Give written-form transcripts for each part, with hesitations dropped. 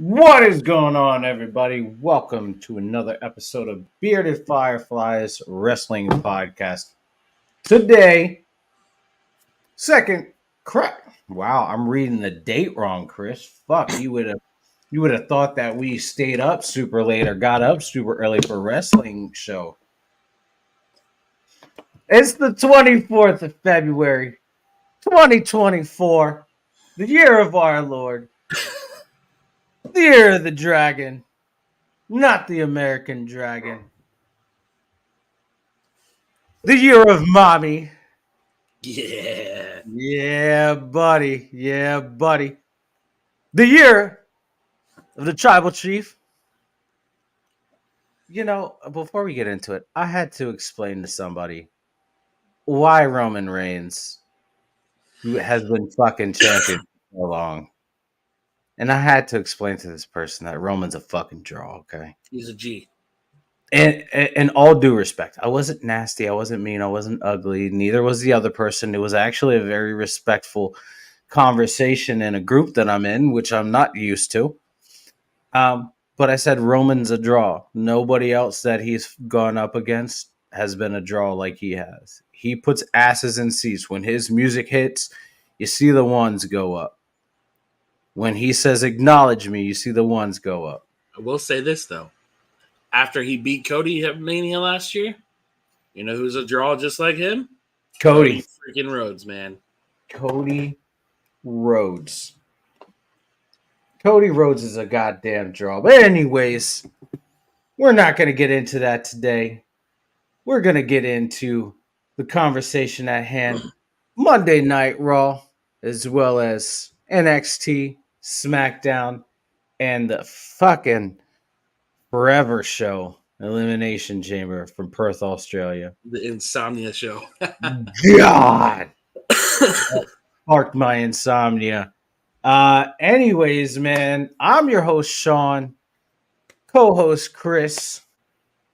What is going on, everybody? Welcome to another episode of Bearded Fireflies Wrestling Podcast. Today, second crap. Wow, I'm reading the date wrong, Chris. Fuck, you would have thought that we stayed up super late or got up super early for a wrestling show. It's the 24th of February, 2024, the year of our Lord, the year of the dragon, not the American dragon. The year of mommy. Yeah. Yeah, buddy. Yeah, buddy. The year of the tribal chief. Before we get into it, I had to explain to somebody why Roman Reigns has been fucking champion for so long. And I had to explain to this person that Roman's a fucking draw, okay? He's a G. And in all due respect, I wasn't nasty, I wasn't mean, I wasn't ugly, neither was the other person. It was actually a very respectful conversation in a group that I'm in, which I'm not used to. But I said Roman's a draw. Nobody else that he's gone up against has been a draw like he has. He puts asses in seats. When his music hits, you see the ones go up. When he says acknowledge me, you see the ones go up. I will say this, though. After he beat Cody at Mania last year, you know who's a draw just like him? Cody freaking Rhodes, man. Cody Rhodes. Cody Rhodes is a goddamn draw. But anyways, we're not going to get into that today. We're going to get into the conversation at hand. Monday Night Raw, as well as NXT, Smackdown, and the fucking forever show, Elimination Chamber from Perth, Australia. The Insomnia show. God! Sparked my insomnia. Anyways, man, I'm your host, Sean, co-host Chris.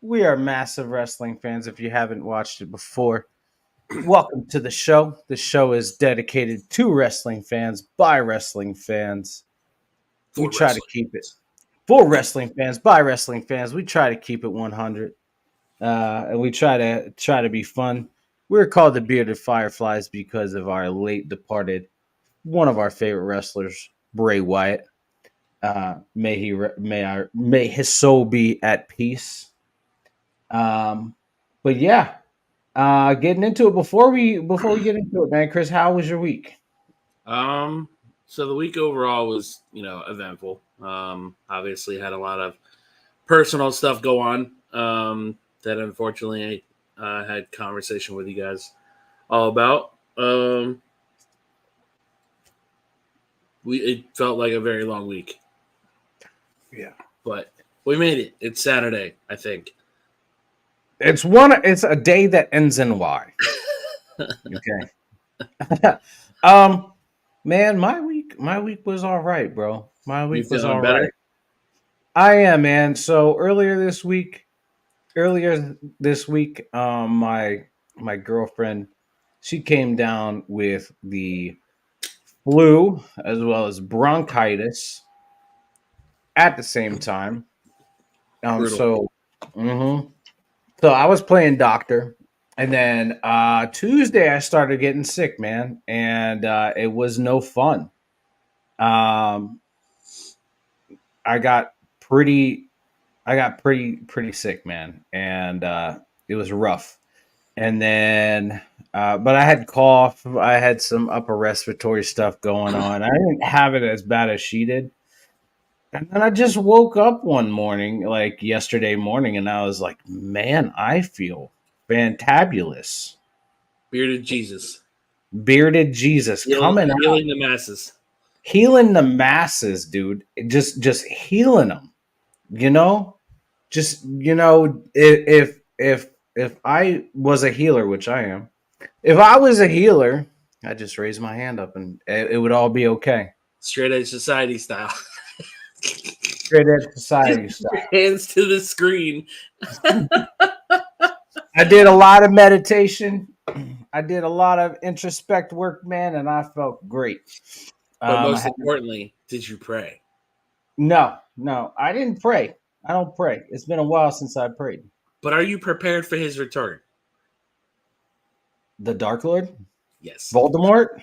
We are massive wrestling fans if you haven't watched it before. Welcome to the show. The show is dedicated to wrestling fans by wrestling fans. We try to keep it for wrestling fans by wrestling fans. We try to keep it 100. And we try to be fun. We're called the Bearded Fireflies because of our late departed one of our favorite wrestlers, Bray Wyatt. May his soul be at peace. But yeah, getting into it before we get into it, man. Chris, how was your week? So the week overall was, eventful. Obviously had a lot of personal stuff go on. That unfortunately I had conversation with you guys all about. It felt like a very long week. Yeah. But we made it. It's Saturday, I think. It's a day that ends in Y. Okay. Man, my week was all right, bro. My week was all right. I am, man. So earlier this week, my girlfriend, she came down with the flu as well as bronchitis at the same time. So I was playing doctor, and then Tuesday I started getting sick, man, and it was no fun. I got pretty sick, man, and it was rough. And then, but I had cough. I had some upper respiratory stuff going on. I didn't have it as bad as she did. And then I just woke up one morning, like yesterday morning, and I was like, man, I feel fantabulous. Bearded Jesus. Coming out. Healing the masses. Healing the masses, dude. Just healing them. If I was a healer, which I am, if I was a healer, I'd just raise my hand up and it would all be okay. Straight Edge Society style. Straight Edge Society style. Hands to the screen. I did a lot of meditation. I did a lot of introspect work, man, and I felt great. But most importantly, did you pray? No, I didn't pray. I don't pray. It's been a while since I prayed. But are you prepared for his return? The Dark Lord? Yes. Voldemort?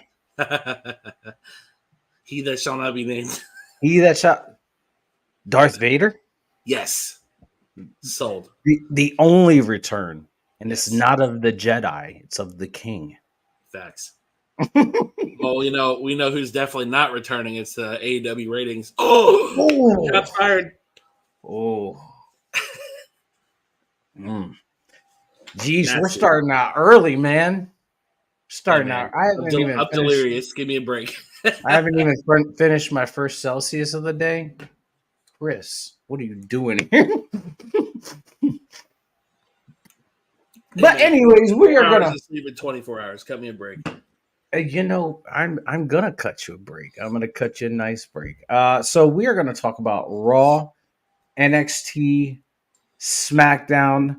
He that shall not be named. He that shot Darth Vader? Yes. Sold. The only return. And it's Yes. not of the Jedi, it's of the King. Facts. Well, we know who's definitely not returning. It's the AEW ratings. Oh, got fired. Oh. Jeez, we're Massive. starting out early, man. Starting Hey, man. out. I haven't even I'm finished. delirious. Give me a break. I haven't even finished my first Celsius of the day. Chris, what are you doing here? But anyways, we are gonna sleep in 24 hours. Cut me a break. I'm gonna cut you a break. I'm gonna cut you a nice break. So we are gonna talk about Raw, NXT, Smackdown.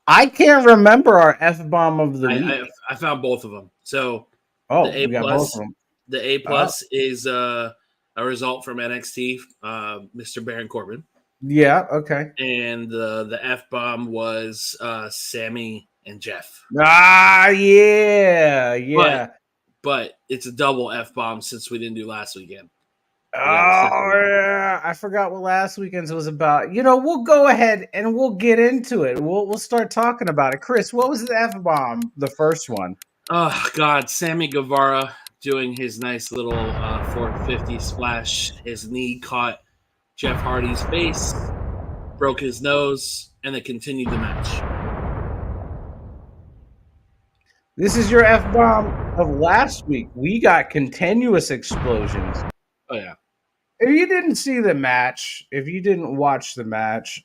I can't remember our F bomb of the week. I found both of them. So Oh, the A we got plus, both of them. the A plus is a result from NXT, Mr. Baron Corbin. Yeah, okay. And the F bomb was Sammy and Jeff. Yeah. But it's a double F bomb since we didn't do last weekend. Yeah. I forgot what last weekend's was about. We'll go ahead and we'll get into it. We'll start talking about it. Chris, what was the F bomb? The first one. Oh God, Sammy Guevara doing his nice little 450 splash. His knee caught Jeff Hardy's face, broke his nose, and they continued the match. This is your F bomb of last week. We got continuous explosions. Oh yeah. If you didn't see the match, if you didn't watch the match,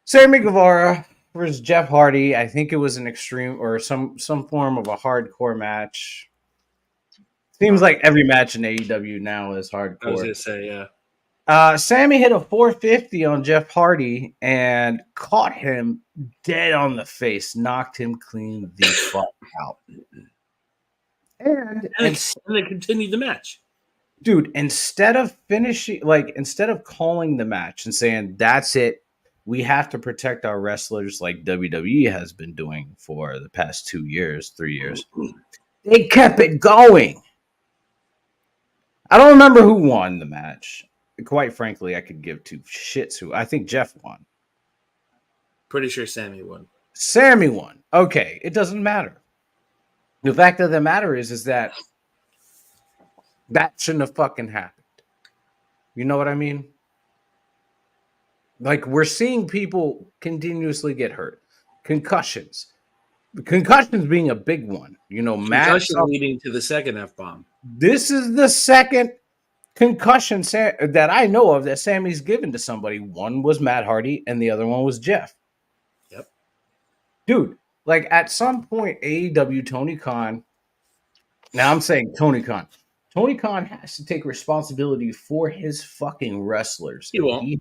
Sammy Guevara versus Jeff Hardy. I think it was an extreme or some form of a hardcore match. Seems like every match in AEW now is hardcore. I was gonna say, yeah. Sammy hit a 450 on Jeff Hardy and caught him dead on the face, knocked him clean the fuck out. And they continued the match. Dude, instead of calling the match and saying, that's it, we have to protect our wrestlers like WWE has been doing for the past 2 years, 3 years, they kept it going. I don't remember who won the match. Quite frankly, I could give two shits who. I think Jeff won. Pretty sure Sammy won. Sammy won. Okay, it doesn't matter. The fact of the matter is that shouldn't have fucking happened. You know what I mean? Like, we're seeing people continuously get hurt. Concussions being a big one. Concussion leading to the second F-bomb. This is the second concussion that I know of that Sammy's given to somebody. One was Matt Hardy and the other one was Jeff. Yep. Dude, like at some point, AEW Tony Khan. Now I'm saying Tony Khan. Tony Khan has to take responsibility for his fucking wrestlers. He won't.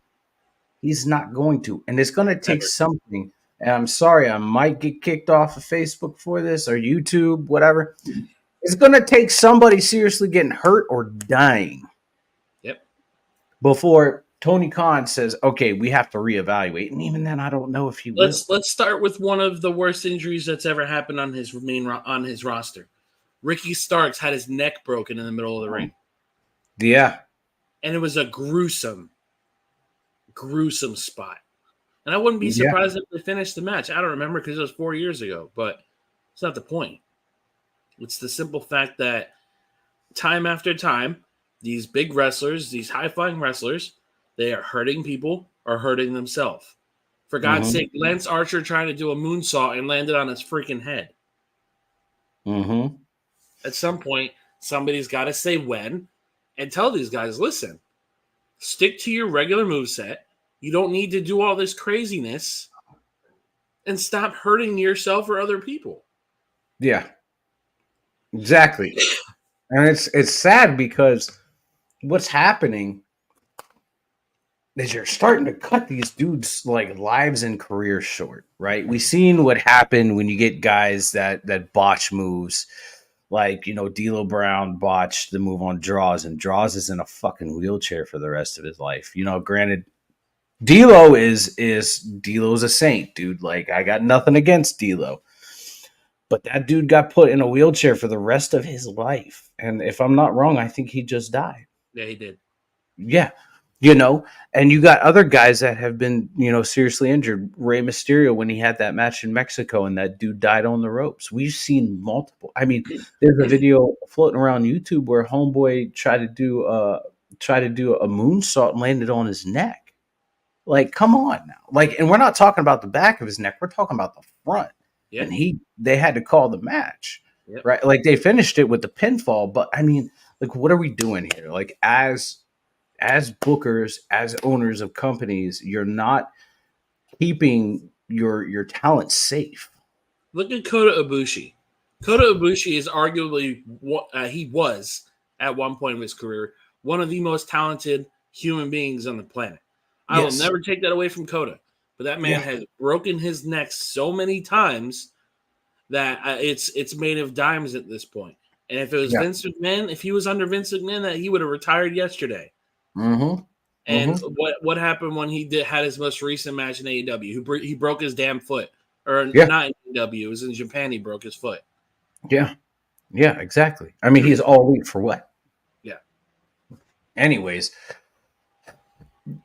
He's not going to. And it's going to take something. And I'm sorry, I might get kicked off of Facebook for this or YouTube, whatever. It's going to take somebody seriously getting hurt or dying. Yep. Before Tony Khan says, okay, we have to reevaluate. And even then, I don't know if he will. Let's start with one of the worst injuries that's ever happened on his roster. Ricky Starks had his neck broken in the middle of the ring. Yeah. And it was a gruesome spot. And I wouldn't be surprised if they finished the match. I don't remember because it was 4 years ago, but it's not the point. It's the simple fact that time after time, these big wrestlers, these high-flying wrestlers, they are hurting people or hurting themselves. For God's sake, Lance Archer trying to do a moonsault and landed on his freaking head. Mm-hmm. At some point, somebody's got to say when and tell these guys, listen, stick to your regular moveset. You don't need to do all this craziness and stop hurting yourself or other people. Yeah, exactly. And it's sad because what's happening is you're starting to cut these dudes' like lives and careers short, right? We've seen what happened when you get guys that botch moves. Like, D'Lo Brown botched the move on Draws, and Draws is in a fucking wheelchair for the rest of his life. Granted, D'Lo's a saint, dude. Like, I got nothing against D'Lo, but that dude got put in a wheelchair for the rest of his life. And if I'm not wrong, I think he just died. Yeah, he did. Yeah. And you got other guys that have been, seriously injured. Rey Mysterio, when he had that match in Mexico and that dude died on the ropes. We've seen multiple. I mean, there's a video floating around YouTube where Homeboy tried to do a moonsault and landed on his neck. Like, come on now. Like, and we're not talking about the back of his neck. We're talking about the front. Yeah. And they had to call the match. Yep. Right? Like, they finished it with the pinfall, but I mean, like, what are we doing here? Like, as bookers, as owners of companies, you're not keeping your talent safe. Look at Kota Ibushi. Kota Ibushi is arguably he was at one point of his career one of the most talented human beings on the planet. I will never take that away from Kota, but that man has broken his neck so many times that it's made of dimes at this point. And if it was Vince McMahon, if he was under Vince McMahon, that he would have retired yesterday. Mm-hmm. And what happened when he had his most recent match in AEW? He broke his damn foot, or not in AEW. It was in Japan. He broke his foot. Yeah, exactly. I mean, he's all elite for what? Yeah. Anyways,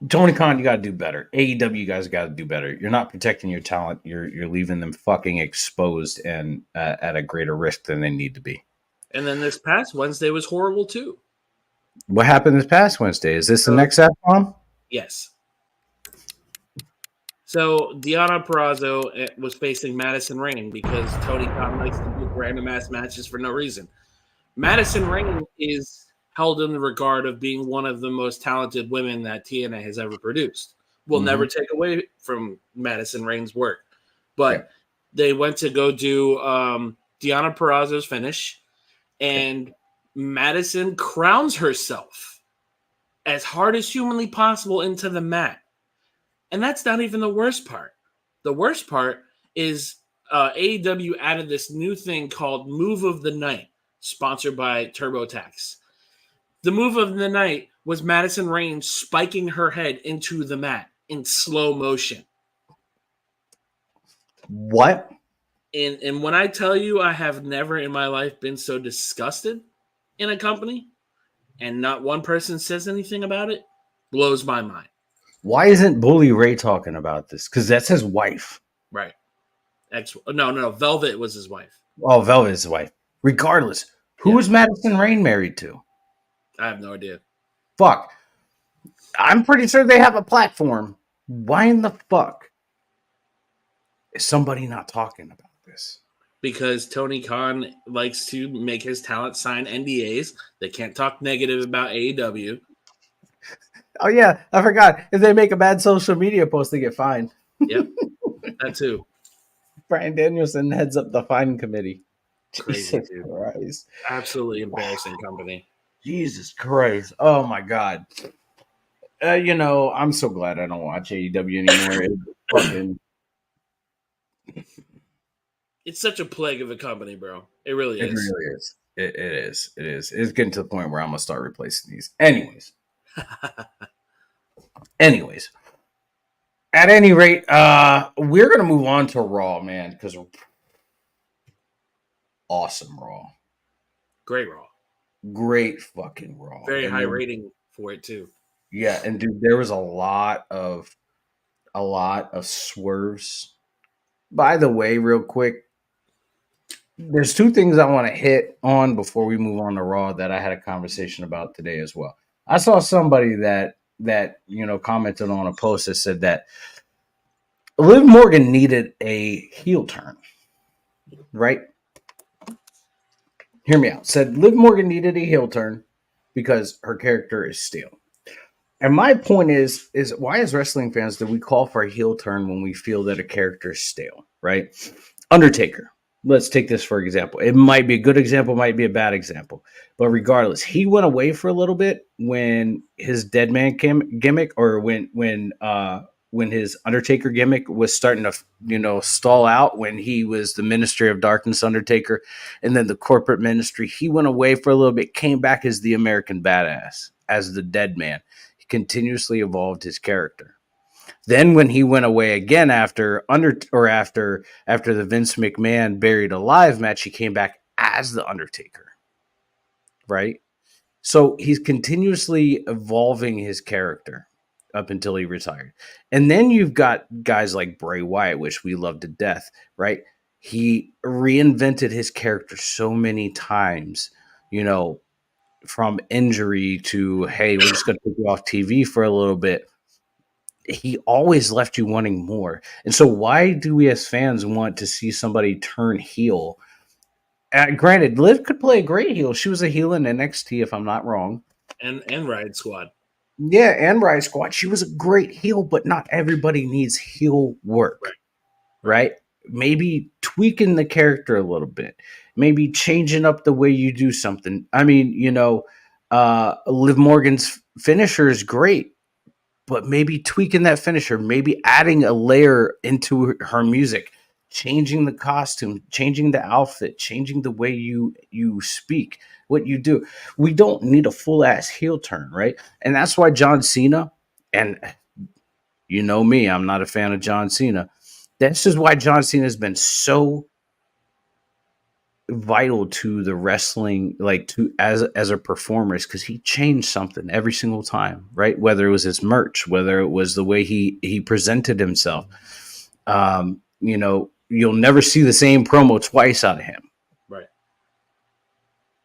Tony Khan, you got to do better. AEW, you guys got to do better. You're not protecting your talent. You're leaving them fucking exposed and at a greater risk than they need to be. And then this past Wednesday was horrible too. What happened this past Wednesday? Is this the next F-bomb? Yes. So Deonna Purrazzo was facing Madison Rayne because Tony Khan likes to book random ass matches for no reason. Madison Rayne is held in the regard of being one of the most talented women that TNA has ever produced. We'll never take away from Madison Rayne's work. But they went to go do Deonna Purrazzo's finish, and Madison crowns herself as hard as humanly possible into the mat. And that's not even the worst part. The worst part is AEW added this new thing called Move of the Night, sponsored by TurboTax. The move of the night was Madison Rayne spiking her head into the mat in slow motion. What? And when I tell you I have never in my life been so disgusted in a company and not one person says anything about it, blows my mind. Why isn't Bully Ray talking about this? Because that's his wife. Right. No. Velvet was his wife. Oh, Velvet is his wife. Regardless, who was Madison Rayne married to? I have no idea. Fuck. I'm pretty sure they have a platform. Why in the fuck is somebody not talking about this? Because Tony Khan likes to make his talent sign NDAs. They can't talk negative about AEW. Oh, yeah. I forgot. If they make a bad social media post, they get fined. Yep. That too. Brian Danielson heads up the fine committee. Crazy, Jesus Christ. Absolutely embarrassing company. Jesus Christ. Oh, my God. I'm so glad I don't watch AEW anymore. It's such a plague of a company, bro. It really is. It really is. It is. It's getting to the point where I'm going to start replacing these. Anyways. At any rate, we're going to move on to Raw, man, because awesome Raw. Great Raw. Great fucking Raw. Very high rating for it, too. Yeah, and dude, there was a lot of swerves. By the way, real quick, there's two things I want to hit on before we move on to Raw that I had a conversation about today as well. I saw somebody that commented on a post that said that Liv Morgan needed a heel turn, right? Hear me out. Said Liv Morgan needed a heel turn because her character is stale. And my point is why as wrestling fans do we call for a heel turn when we feel that a character is stale, right? Undertaker. Let's take this for example. It might be a good example, might be a bad example. But regardless, he went away for a little bit when his dead man gimmick or when when his Undertaker gimmick was starting to, stall out, when he was the Ministry of Darkness Undertaker and then the corporate ministry. He went away for a little bit, came back as the American Badass, as the Dead Man. He continuously evolved his character. Then when he went away again after the Vince McMahon Buried Alive match, he came back as the Undertaker, right? So he's continuously evolving his character up until he retired. And then you've got guys like Bray Wyatt, which we love to death, right? He reinvented his character so many times, from injury to, hey, we're just going to take you off TV for a little bit. He always left you wanting more. And so why do we as fans want to see somebody turn heel? Granted, Liv could play a great heel. She was a heel in NXT, if I'm not wrong. And Riot Squad. Yeah, and Riot Squad. She was a great heel, but not everybody needs heel work, right? Maybe tweaking the character a little bit. Maybe changing up the way you do something. I mean, Liv Morgan's finisher is great, but maybe tweaking that finisher, maybe adding a layer into her music, changing the costume, changing the outfit, changing the way you speak, what you do. We don't need a full ass heel turn, right? And that's why John Cena, and you know me, I'm not a fan of John Cena. This is why John Cena has been so vital to the wrestling, like to as a performer, is because he changed something every single time, right? Whether it was his merch, whether it was the way he presented himself. You'll never see the same promo twice out of him, right?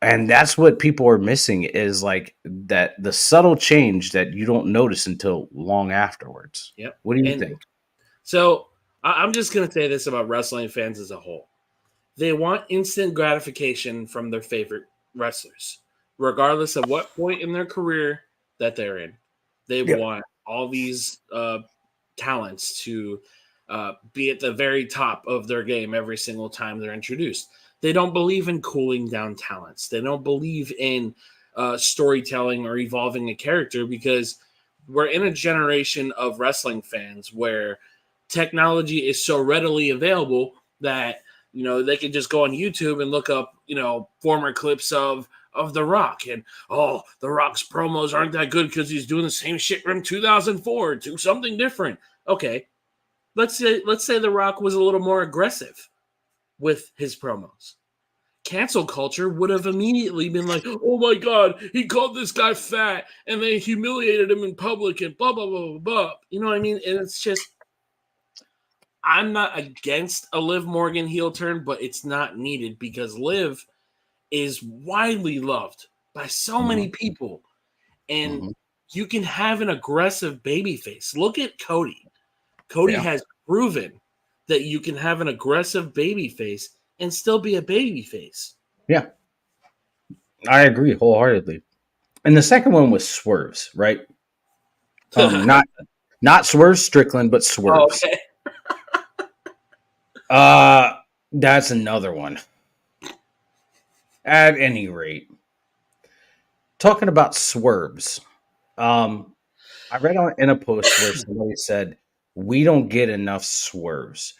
And that's what people are missing, is like that, the subtle change that you don't notice until long afterwards. Yep. What do you think? So I'm just gonna say this about wrestling fans as a whole. They want instant gratification from their favorite wrestlers, regardless of what point in their career that they're in. They want all these talents to be at the very top of their game every single time they're introduced. They don't believe in cooling down talents. They don't believe in storytelling or evolving a character, because we're in a generation of wrestling fans where technology is so readily available that they can just go on YouTube and look up, former clips of The Rock, and The Rock's promos aren't that good because he's doing the same shit from 2004. Do something different. Okay, let's say The Rock was a little more aggressive with his promos. Cancel culture would have immediately been like, "Oh my God, he called this guy fat and they humiliated him in public and blah blah blah blah blah." You know what I mean? And it's just, I'm not against a Liv Morgan heel turn, but it's not needed, because Liv is widely loved by so many people. And you can have an aggressive babyface. Look at Cody. Cody has proven that you can have an aggressive babyface and still be a babyface. Yeah. I agree wholeheartedly. And the second one was Swerves, right? Not Swerve Strickland, but Swerves. Okay. That's another one. At any rate, talking about Swerves, I read in a post where somebody said, we don't get enough Swerves.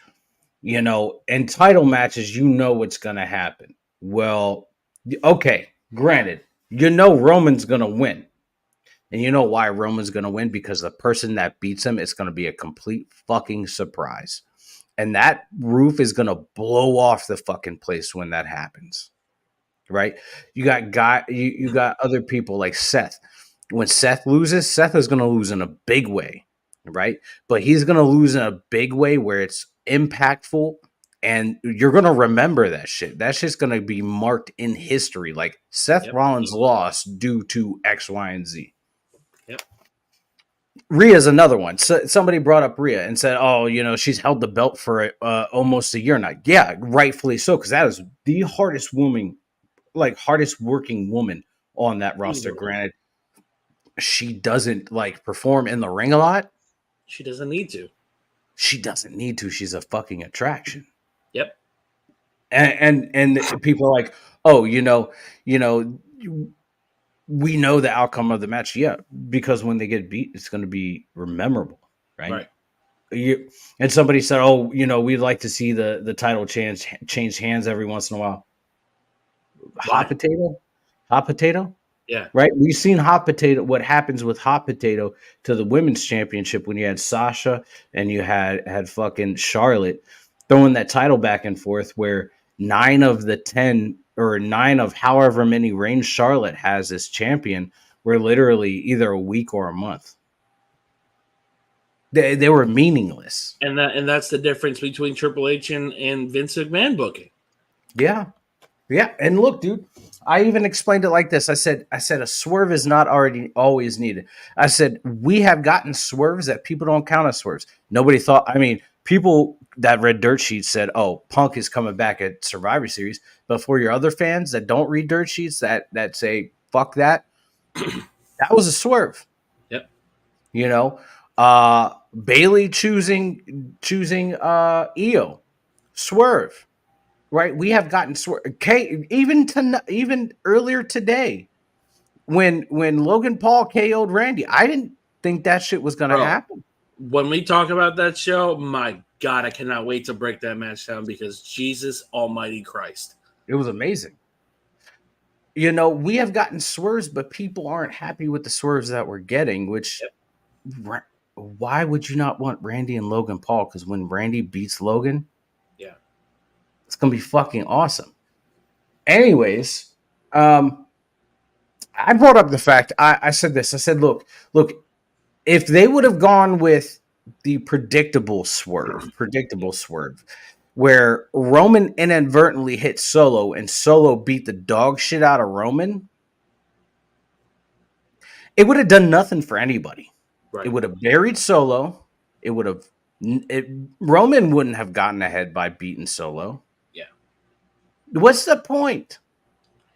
In title matches, what's going to happen. Well, okay, granted, Roman's going to win. And you know why Roman's going to win? Because the person that beats him is going to be a complete fucking surprise. And that roof is going to blow off the fucking place when that happens. Right? You got other people like Seth. When Seth loses, Seth is going to lose in a big way, right? But he's going to lose in a big way where it's impactful, and you're going to remember that shit. That shit's going to be marked in history. Like Seth Rollins lost due to X, Y, and Z. Yep. Rhea's another one. So somebody brought up Rhea and said, she's held the belt for almost a year now. Yeah, rightfully so, because that is the hardest working woman on that roster. Granted, she doesn't perform in the ring a lot. She doesn't need to. She's a fucking attraction. Yep. And people are like, we know the outcome of the match. Yeah, because when they get beat, it's going to be memorable, right? And somebody said, "Oh, we'd like to see the title change hands every once in a while." Hot Why? potato, hot potato. Yeah. Right? We've seen hot potato. What happens with hot potato to the women's championship when you had Sasha and you had fucking Charlotte throwing that title back and forth, where 9 of the 10 or 9 of however many reigns Charlotte has as champion were literally either a week or a month. They were meaningless. And that's the difference between Triple H and Vince McMahon booking. Yeah. Yeah, and look, dude, I even explained it like this. I said a swerve is not already always needed. I said we have gotten swerves that people don't count as swerves. Nobody thought. I mean, people that read dirt sheets said, "Oh, Punk is coming back at Survivor Series." But for your other fans that don't read dirt sheets, that say fuck that, that was a swerve. Yep. You know, Bailey choosing Io, swerve. Right, we have gotten even earlier today when Logan Paul KO'd Randy. I didn't think that shit was gonna Bro, happen. when we talk about that show, my God, I cannot wait to break that match down because Jesus Almighty Christ. It was amazing. We have gotten swerves, but people aren't happy with the swerves that we're getting. Which, why would you not want Randy and Logan Paul? Because when Randy beats Logan, Yeah, it's gonna be fucking awesome. Anyways, I brought up the fact. I said this. I said, look, if they would have gone with the predictable swerve, where Roman inadvertently hit Solo and Solo beat the dog shit out of Roman, it would have done nothing for anybody. right. It would have buried Solo. Roman wouldn't have gotten ahead by beating Solo. Yeah. What's the point?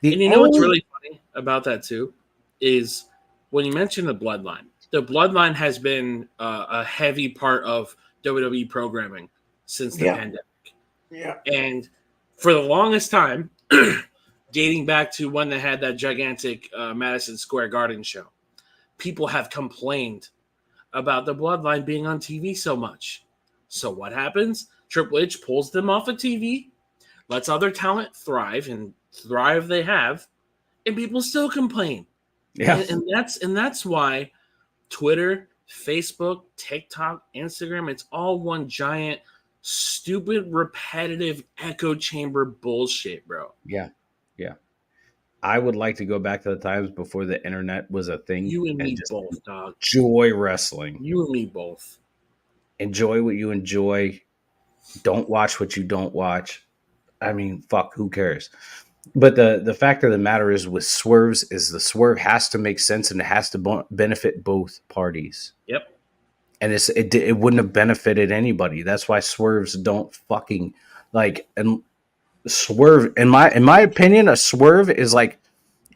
And you know what's really funny about that too is when you mention the bloodline has been a heavy part of WWE programming since the pandemic. Yeah. And for the longest time, dating back to when they had that gigantic Madison Square Garden show, people have complained about the bloodline being on TV so much. So what happens? Triple H pulls them off of TV, lets other talent thrive, and thrive they have, and people still complain. Yeah. And that's why Twitter, Facebook, TikTok, Instagram, it's all one giant stupid repetitive echo chamber bullshit, bro. Yeah. Yeah. I would like to go back to the times before the internet was a thing You and me just both, dog. enjoy wrestling. You and me both. Enjoy what you enjoy. Don't watch what you don't watch. I mean, fuck, who cares? But the fact of the matter is, with swerves, is the swerve has to make sense and it has to benefit both parties. Yep. And it wouldn't have benefited anybody. That's why swerves don't fucking and swerve. In my opinion, a swerve is like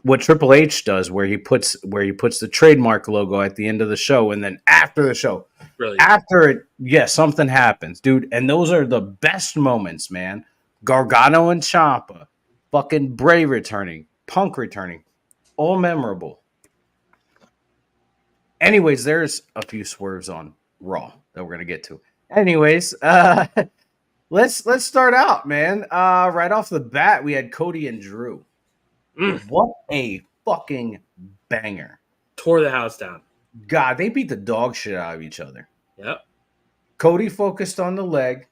what Triple H does, where he puts the trademark logo at the end of the show, and then after the show, Brilliant. after it, something happens, dude. And those are the best moments, man. Gargano and Ciampa, fucking Bray returning, Punk returning, all memorable. Anyways, there's a few swerves on Raw that we're gonna get to. Anyways, let's start out, man. Right off the bat, we had Cody and Drew. What a fucking banger. Tore the house down. God, they beat the dog shit out of each other. Yep. Cody focused on the leg.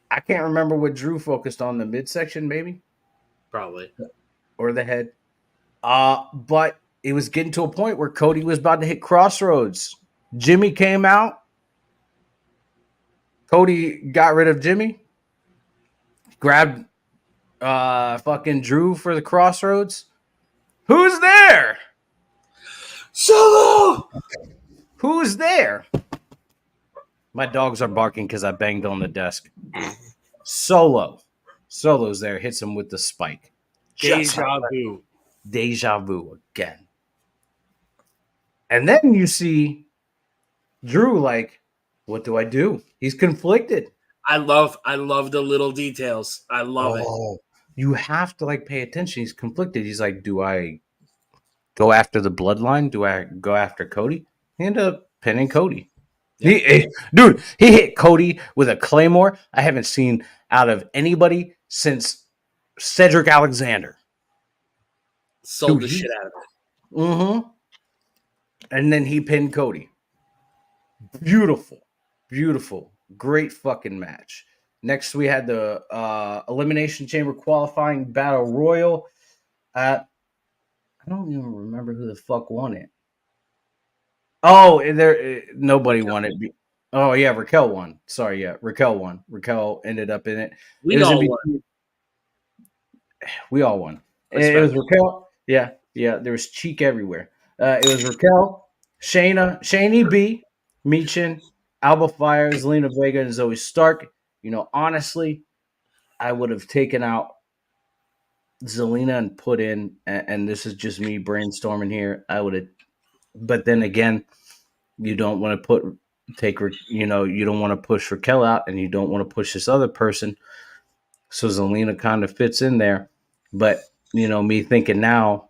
I can't remember what Drew focused on, the midsection, maybe? Probably. Or the head. But it was getting to a point where Cody was about to hit crossroads. Jimmy came out. Cody got rid of Jimmy. Grabbed fucking Drew for the crossroads. Who's there? Solo! Who's there? My dogs are barking because I banged on the desk. Solo's there. Hits him with the spike. Deja vu. Deja vu again. And then you see Drew like, what do I do? He's conflicted. I love the little details. I love it. You have to pay attention. He's conflicted. He's like, do I go after the bloodline? Do I go after Cody? He ended up pinning Cody. Yep. Dude, he hit Cody with a Claymore I haven't seen out of anybody since Cedric Alexander. Sold Dude, the shit he. out of it. Mm-hmm. And then he pinned Cody. Beautiful. Beautiful. Great fucking match. Next, we had the Elimination Chamber qualifying battle royal. I don't even remember who the fuck won it. Oh, there nobody Raquel. won it. Oh yeah, Raquel won. Sorry, yeah, Raquel won. Raquel ended up in it. It We was in all won. between. We all won. It was Respect. Raquel. Yeah, yeah. There was cheek everywhere. It was Raquel, Shayna, Shani B, Meechin, Alba Fires, Lena Vega, and Zoe Stark. Honestly, I would have taken out Zelina and put in, and this is just me brainstorming here. I would have, but then again, you don't want to you don't want to push Raquel out, and you don't want to push this other person. So Zelina kind of fits in there. But, me thinking now,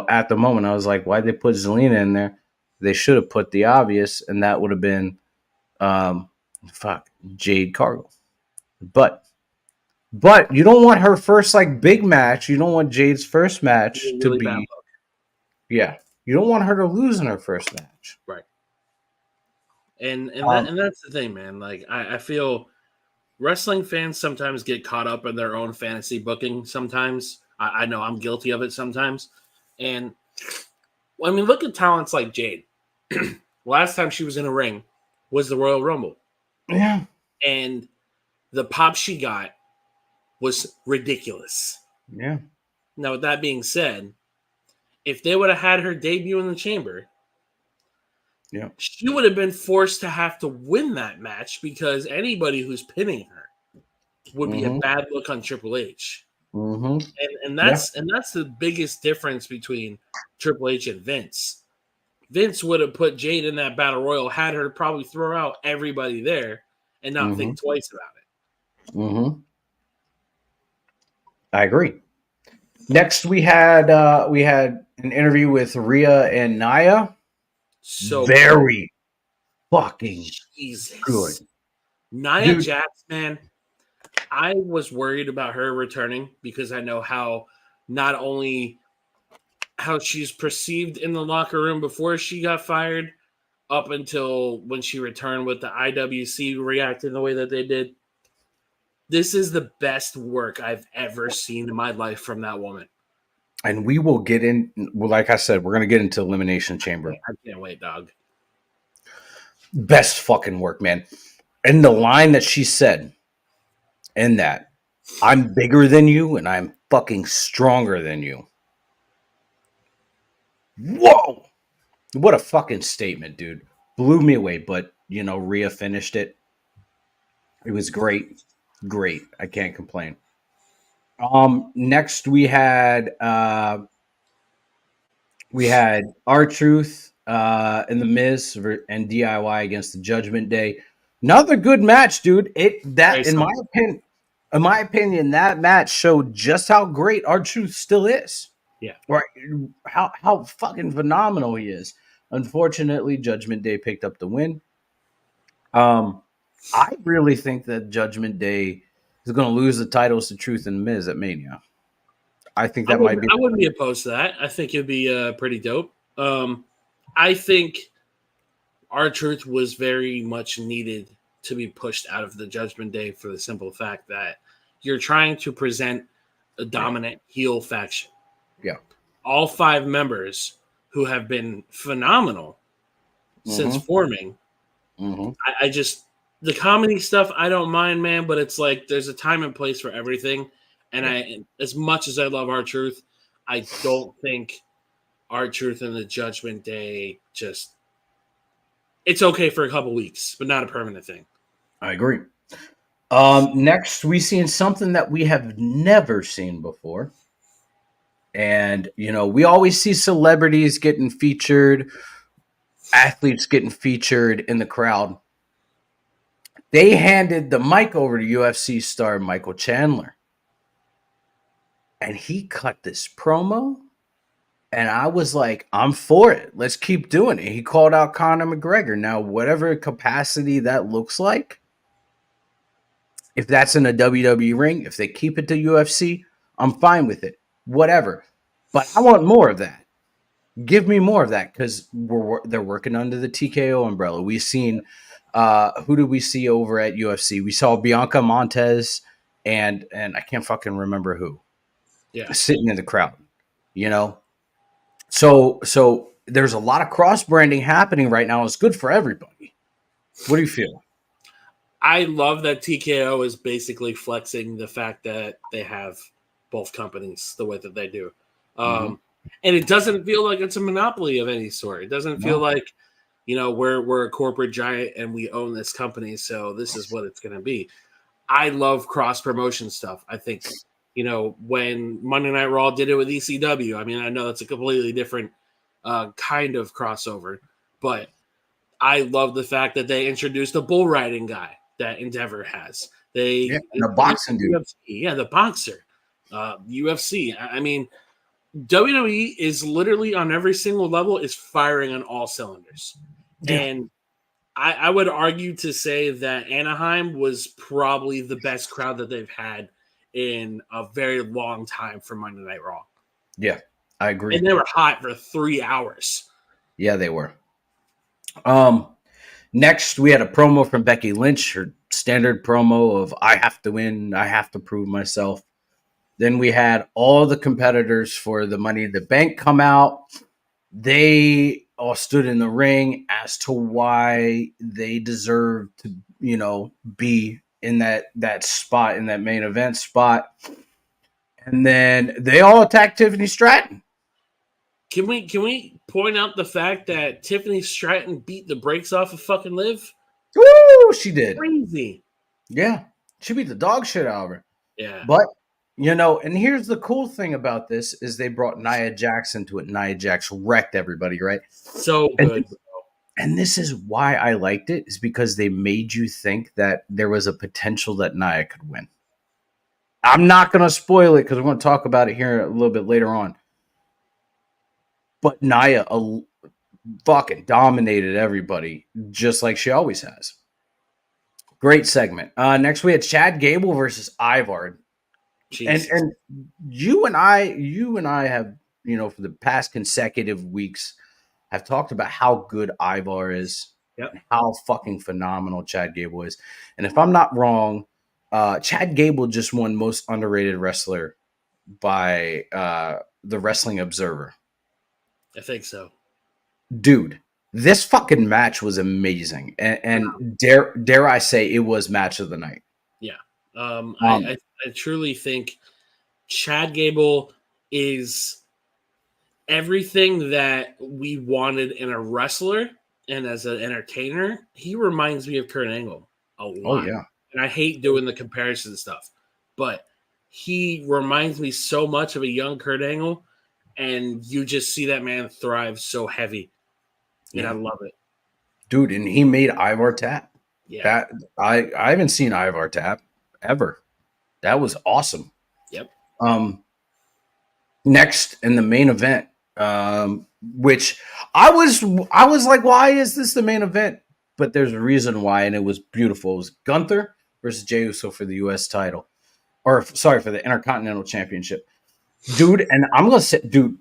at the moment, I was like, why'd they put Zelina in there? They should have put the obvious, and that would have been, um, Jade Cargill. But you don't want her first, like, big match. You don't want Jade's first match to Really bad be, luck. yeah. You don't want her to lose in her first match. Right. And Um, that's the thing, man. Like I feel wrestling fans sometimes get caught up in their own fantasy booking. Sometimes I know I'm guilty of it sometimes. And I mean, look at talents like Jade. Last time she was in a ring was the Royal Rumble, yeah. and the pop she got was ridiculous. Yeah. Now, with that being said, if they would have had her debut in the chamber, Yeah. she would have been forced to have to win that match because anybody who's pinning her would be a Mm-hmm. bad look on Triple H. Mm-hmm. And Yeah. that's the biggest difference between Triple H and Vince. Vince would have put Jade in that battle royal, had her probably throw out everybody there and not Mm-hmm. think twice about it. Mm-hmm. I agree. Next, we had an interview with Rhea and Naya. So Very fucking Jesus. good, Nia dude. Jax, man, I was worried about her returning because I know how not only how she's perceived in the locker room before she got fired, up until when she returned with the IWC reacting the way that they did. This is the best work I've ever seen in my life from that woman. And we will get in. Well, like I said, we're gonna get into Elimination Chamber. I can't wait, dog. Best fucking work, man. And the line that she said in that, "I'm bigger than you, and I'm fucking stronger than you." Whoa! What a fucking statement, dude. Blew me away. But Rhea finished it. It was great. Great. I can't complain. Next we had R-Truth and the Miz and DIY against the Judgment Day. Another good match, dude. In my opinion, that match showed just how great R-Truth still is. Yeah. Or how fucking phenomenal he is. Unfortunately, Judgment Day picked up the win. I really think that Judgment Day is going to lose the titles to Truth and Miz at Mania. I think that might be. I wouldn't be opposed to that. I think it'd be pretty dope. I think R-Truth was very much needed to be pushed out of the Judgment Day for the simple fact that you're trying to present a dominant heel faction. Yeah. All 5 members who have been phenomenal since forming. Mm-hmm. I just the comedy stuff I don't mind, man, but it's like there's a time and place for everything. And as much as I love R-Truth, I don't think R-Truth and the Judgment Day it's okay for a couple weeks, but not a permanent thing. I agree. Next, we seen something that we have never seen before. And, we always see celebrities getting featured, athletes getting featured in the crowd. They handed the mic over to UFC star Michael Chandler. And he cut this promo. And I was like, I'm for it. Let's keep doing it. He called out Conor McGregor. Now, whatever capacity that looks like, if that's in a WWE ring, if they keep it to UFC, I'm fine with it. Whatever. But I want more of that. Give me more of that because they're working under the TKO umbrella. We've seen who did we see over at UFC? We saw Bianca Montez and I can't fucking remember who Yeah. sitting in the crowd. You know, so there's a lot of cross branding happening right now. It's good for everybody. What do you feel? I love that TKO is basically flexing the fact that they have both companies the way that they do. Mm-hmm. And it doesn't feel like it's a monopoly of any sort. It doesn't feel No. like, we're a corporate giant and we own this company, so this is what it's going to be. I love cross promotion stuff. I think, when Monday Night Raw did it with ECW, I mean, I know that's a completely different kind of crossover, but I love the fact that they introduced a bull riding guy that Endeavor has. Yeah, and the boxing dude. UFC, yeah, the boxer, UFC. I mean, WWE is literally on every single level is firing on all cylinders, Yeah. and I would argue to say that Anaheim was probably the best crowd that they've had in a very long time for Monday Night Raw. Yeah, I agree. And they were hot for 3 hours. Yeah, they were. Next, we had a promo from Becky Lynch, her standard promo of I have to win, I have to prove myself. Then we had all the competitors for the Money in the Bank come out. They all stood in the ring as to why they deserve to, be in that spot, in that main event spot. And then they all attacked Tiffany Stratton. Can we point out the fact that Tiffany Stratton beat the brakes off of fucking Liv? Woo, she did. Crazy. Yeah, she beat the dog shit out of her. Yeah. But, and here's the cool thing about this is they brought Nia Jax into it. Nia Jax wrecked everybody, right? So good. And this is why I liked it, is because they made you think that there was a potential that Nia could win. I'm not going to spoil it because we're going to talk about it here a little bit later on. But Nia fucking dominated everybody, just like she always has. Great segment. Next, we had Chad Gable versus Ivar. And you and I have, for the past consecutive weeks, have talked about how good Ivar is. Yep. And how fucking phenomenal Chad Gable is. And if I'm not wrong, Chad Gable just won Most Underrated Wrestler by the Wrestling Observer. I think so. Dude, this fucking match was amazing. And dare I say it was match of the night. Yeah. I truly think Chad Gable is everything that we wanted in a wrestler, and as an entertainer, he reminds me of Kurt Angle a lot. Oh, yeah. And I hate doing the comparison stuff, but he reminds me so much of a young Kurt Angle, and you just see that man thrive so heavy. And I love it. Dude, and he made Ivar tap. Yeah. I haven't seen Ivar tap ever. That was awesome. Yep. Next in the main event, which I was like, why is this the main event? But there's a reason why, and it was beautiful. It was Gunther versus Jey Uso for the U.S. title. Or, sorry, for the Intercontinental Championship. Dude, and I'm going to say, dude,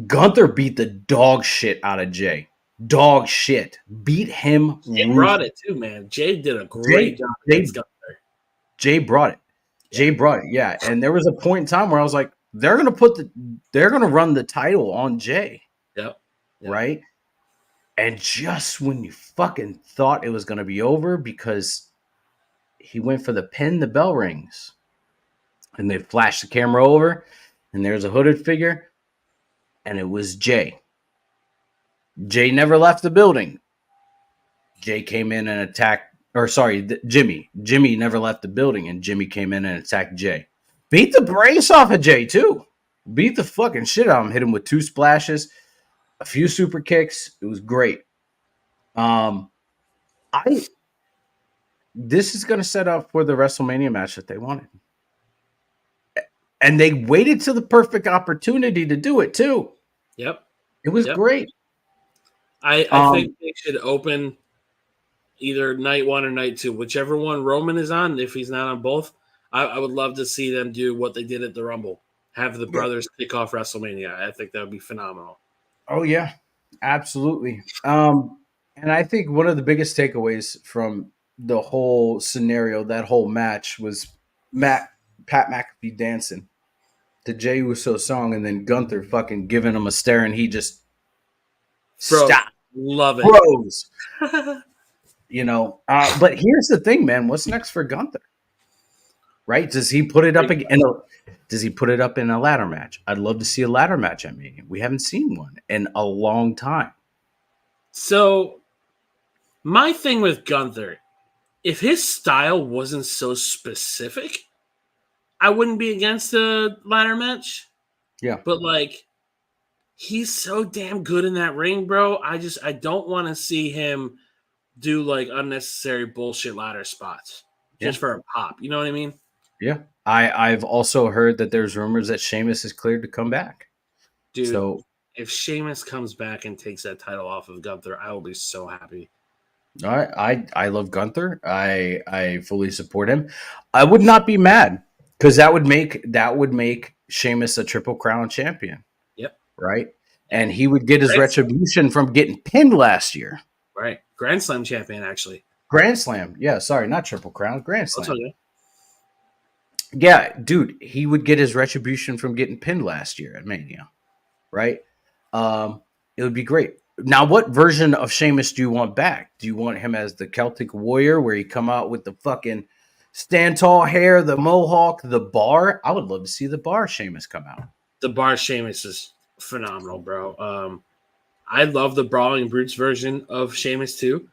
Gunther beat the dog shit out of Jey. Dog shit. Beat him. Jey brought it too, man. Jey did a great job against Gunther. Jey brought it. Jey brought it, yeah. And there was a point in time where I was like, they're gonna run the title on Jey. Yep. Right? And just when you fucking thought it was gonna be over, because he went for the pin, the bell rings. And they flashed the camera over, and there's a hooded figure, and it was Jey. Jey never left the building. Jey came in and attacked, Jimmy. Jimmy never left the building, and Jimmy came in and attacked Jey. Beat the brace off of Jey, too. Beat the fucking shit out of him. Hit him with 2 splashes, a few super kicks. It was great. This is going to set up for the WrestleMania match that they wanted. And they waited till the perfect opportunity to do it, too. Yep. It was Yep. great. I think Um, they should open either night one or night two, whichever one Roman is on. If he's not on both, I would love to see them do what they did at the Rumble. Have the yeah. brothers kick off WrestleMania. I think that would be phenomenal. Oh yeah, absolutely. And I think one of the biggest takeaways from the whole scenario, that whole match, was Matt Pat McAfee dancing to Jey Uso song, and then Gunther fucking giving him a stare, and he just Bro, stop, love it. froze. But here's the thing, man. What's next for Gunther? Right? Does he put it up again? Does he put it up in a ladder match? I'd love to see a ladder match at Mania. We haven't seen one in a long time. So my thing with Gunther, if his style wasn't so specific, I wouldn't be against a ladder match. Yeah. But like, he's so damn good in that ring, bro. I don't want to see him do like unnecessary bullshit ladder spots Yeah. just for a pop. You know what I mean? Yeah. I've also heard that there's rumors that Sheamus is cleared to come back. Dude, So if Sheamus comes back and takes that title off of Gunther, I will be so happy. I love Gunther. I fully support him. I would not be mad because that would make Sheamus a Triple Crown champion, Yep. right? And he would get his Grand retribution from getting pinned last year. Right. Grand Slam champion, actually. Grand Slam. Yeah, sorry, not Triple Crown. Grand That's Slam. okay. Yeah, dude, he would get his retribution from getting pinned last year at Mania, right? It would be great. Now, what version of Sheamus do you want back? Do you want him as the Celtic Warrior, where he come out with the fucking stand tall hair, the mohawk, the bar? I would love to see the bar Sheamus come out. The bar Sheamus is phenomenal, bro. I love the Brawling Brutes version of Sheamus too.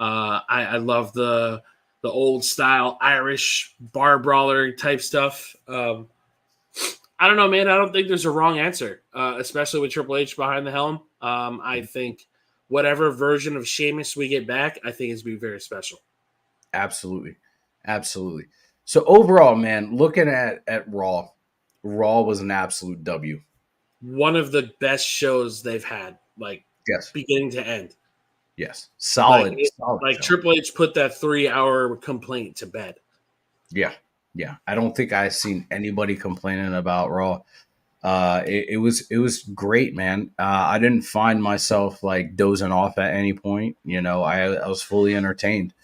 I love the old style Irish bar brawler type stuff. I don't know, man. I don't think there's a wrong answer, especially with Triple H behind the helm. I think whatever version of Sheamus we get back, I think is be very special. Absolutely, absolutely. So overall, man, looking at Raw, Raw was an absolute W. One of the best shows they've had, like Yes, beginning to end. yes, Like, solid, solid. like Show. Triple H put that 3-hour complaint to bed. Yeah, yeah. I don't think I've seen anybody complaining about Raw. It was great, man. I didn't find myself like dozing off at any point. I was fully entertained.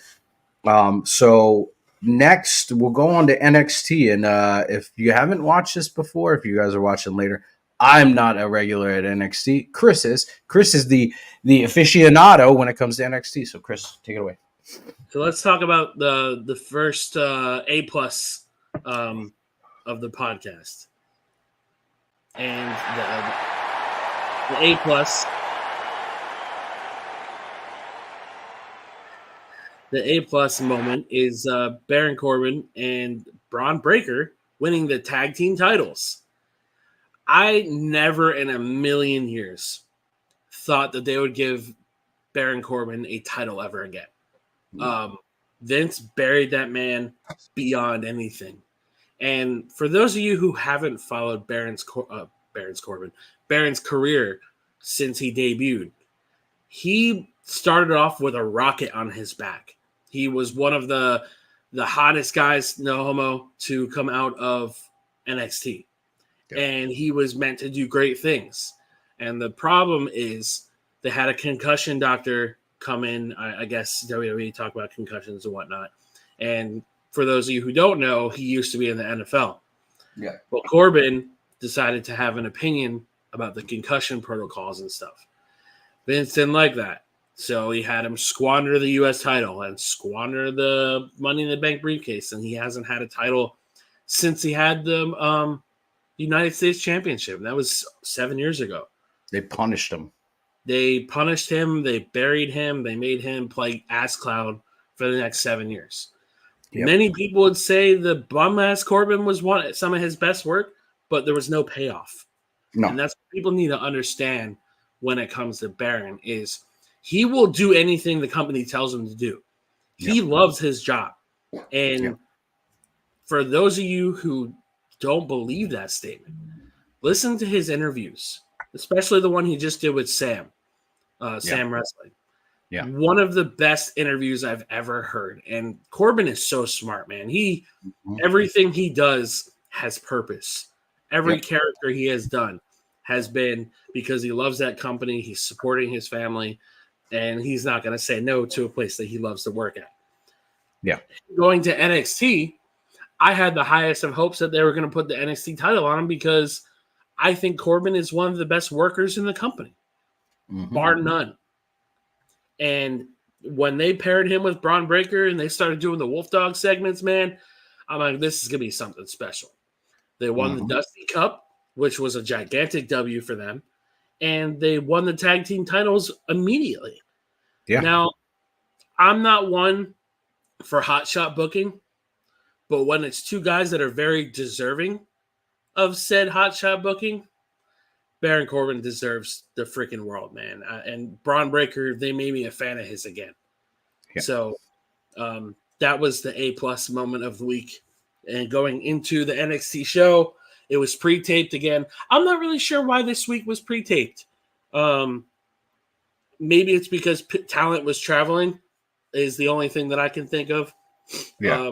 So next we'll go on to NXT, and if you haven't watched this before, if you guys are watching later, I'm not a regular at NXT. Chris is. Chris is the aficionado when it comes to NXT. So Chris, take it away. So let's talk about the first A plus of the podcast, and the A plus. The A plus moment is Baron Corbin and Braun Breaker winning the tag team titles. I never in a million years thought that they would give Baron Corbin a title ever again. Vince buried that man beyond anything. And for those of you who haven't followed Baron's career since he debuted, he started off with a rocket on his back. He was one of the hottest guys, no homo, to come out of NXT. Yep. And he was meant to do great things. And the problem is they had a concussion doctor come in. I guess WWE talk about concussions and whatnot. And for those of you who don't know, he used to be in the NFL. Yeah. Well, Corbin decided to have an opinion about the concussion protocols and stuff. Vince didn't like that. So he had him squander the U.S. title and squander the Money in the Bank briefcase. And he hasn't had a title since he had the United States Championship. And that was 7 years ago. They punished him. They punished him. They buried him. They made him play ass clown for the next 7 years. Yep. Many people would say the bum-ass Corbin was some of his best work, but there was no payoff. No. And that's what people need to understand when it comes to Baron is he will do anything the company tells him to do. He loves his job. And for those of you who don't believe that statement, listen to his interviews. especially the one he just did with Sam Wrestling. Yeah. One of the best interviews I've ever heard. And Corbin is so smart, man. Everything he does has purpose. Every character he has done has been because he loves that company. He's supporting his family, and he's not going to say no to a place that he loves to work at. Yeah. Going to NXT, I had the highest of hopes that they were going to put the NXT title on him because I think Corbin is one of the best workers in the company, bar none. And when they paired him with Braun Breaker and they started doing the Wolf Dog segments, man, I'm like, this is going to be something special. They won the Dusty Cup, which was a gigantic W for them, and they won the tag team titles immediately. Yeah. Now, I'm not one for hotshot booking, but when it's two guys that are very deserving of said hotshot booking, Baron Corbin deserves the freaking world, man. And Braun Breaker, they made me a fan of his again. Yeah. So that was the A+ moment of the week. And going into the NXT show, it was pre-taped again. I'm not really sure why this week was pre-taped. Maybe it's because talent was traveling is the only thing that I can think of. Yeah.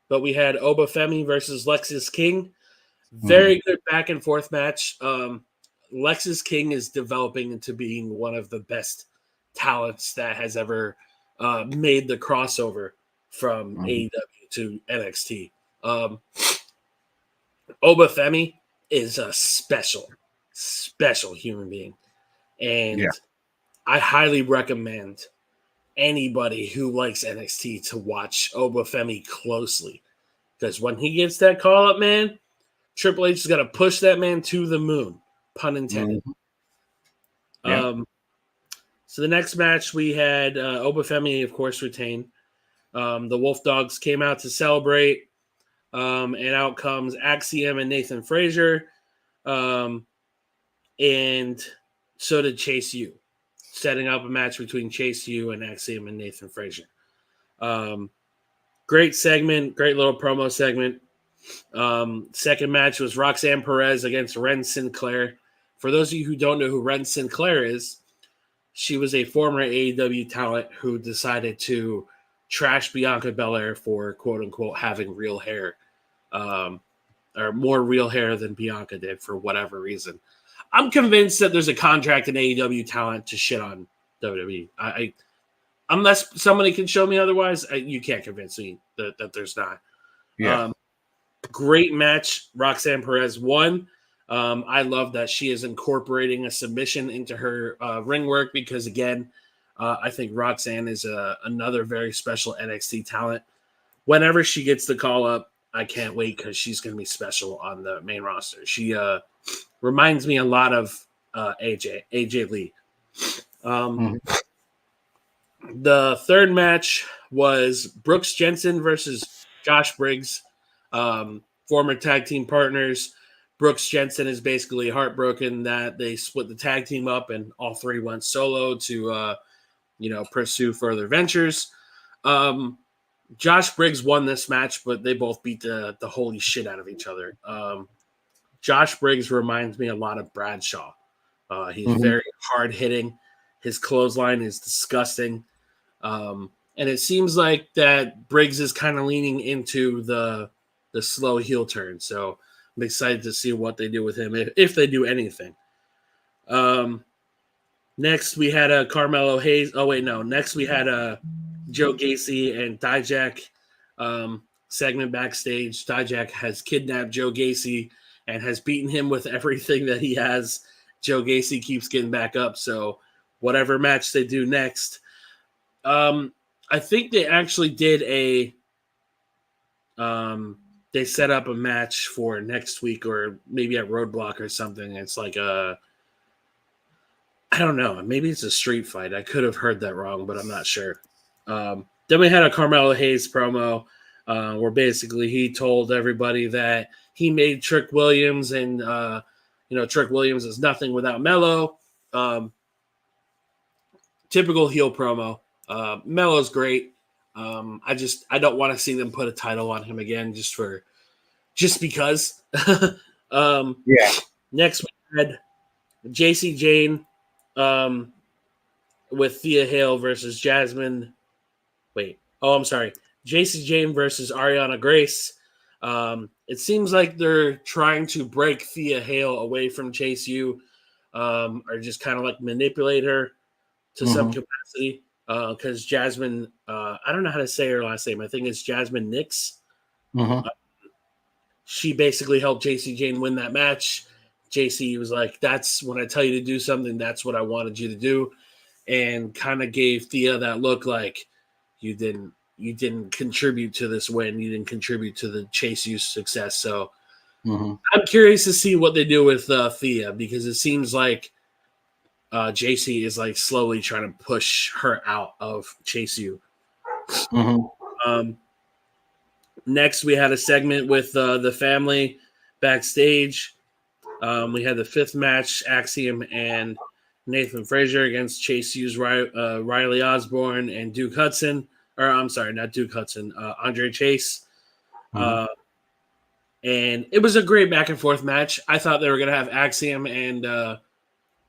But we had Oba Femi versus Lexis King. Very good back and forth match. Lexis King is developing into being one of the best talents that has ever made the crossover from AEW to NXT. Oba Femi is a special human being. And I highly recommend anybody who likes NXT to watch Oba Femi closely. Because when he gets that call up, man, Triple H is going to push that man to the moon. Pun intended. So the next match we had Oba Femi, of course, retain. The Wolf Dogs came out to celebrate. And out comes Axiom and Nathan Frazier. And so did Chase U, setting up a match between Chase U and Axiom and Nathan Frazier. Great segment, great little promo segment. Second match was Roxanne Perez against Ren Sinclair. For those of you who don't know who Ren Sinclair is, she was a former AEW talent who decided to trash Bianca Belair for quote-unquote having real hair. Or more real hair than Bianca did for whatever reason. I'm convinced that there's a contract in AEW talent to shit on WWE. I unless somebody can show me otherwise, you can't convince me that there's not. Yeah. Great match. Roxanne Perez won. I love that she is incorporating a submission into her ring work because, again, I think Roxanne is another very special NXT talent. Whenever she gets the call up, I can't wait because she's going to be special on the main roster. She reminds me a lot of AJ Lee. The third match was Brooks Jensen versus Josh Briggs, former tag team partners. Brooks Jensen is basically heartbroken that they split the tag team up and all three went solo to, pursue further ventures. Josh Briggs won this match, but they both beat the holy shit out of each other. Josh Briggs reminds me a lot of Bradshaw. He's very hard hitting. His clothesline is disgusting. And it seems like that Briggs is kind of leaning into the slow heel turn. So I'm excited to see what they do with him, if they do anything. Next, we had a Carmelo Hayes. Oh, wait, no. Next, we had a Joe Gacy and Dijak segment backstage. Dijak has kidnapped Joe Gacy and has beaten him with everything that he has. Joe Gacy keeps getting back up. So whatever match they do next, I think they actually did they set up a match for next week or maybe at Roadblock or something. It's like I don't know. Maybe it's a street fight. I could have heard that wrong, but I'm not sure. Then we had a Carmelo Hayes promo where basically he told everybody that he made Trick Williams and, Trick Williams is nothing without Melo. Typical heel promo. Melo's great. I don't want to see them put a title on him again just because. Next we had JC Jane um, with Thea Hale versus Jasmine. Wait. Oh, I'm sorry. JC Jane versus Ariana Grace. It seems like they're trying to break Thea Hale away from Chase U, or just kind of like manipulate her to some Mm-hmm. capacity. Because Jasmine, I don't know how to say her last name. I think it's Jasmine Nix. Mm-hmm. She basically helped JC Jane win that match. JC was like, "That's when I tell you to do something. That's what I wanted you to do," and kind of gave Thea that look like you didn't contribute to this win. You didn't contribute to the Chase U success. So Mm-hmm. I'm curious to see what they do with Thea because it seems like JC is like slowly trying to push her out of Chase U. Mm-hmm. Um, Next, we had a segment with the family backstage. We had the fifth match, Axiom and Nathan Frazier against Chase U's Riley Osborne and Duke Hudson. Or I'm sorry, not Duke Hudson, Andre Chase. Mm-hmm. And it was a great back and forth match. I thought they were going to have Axiom and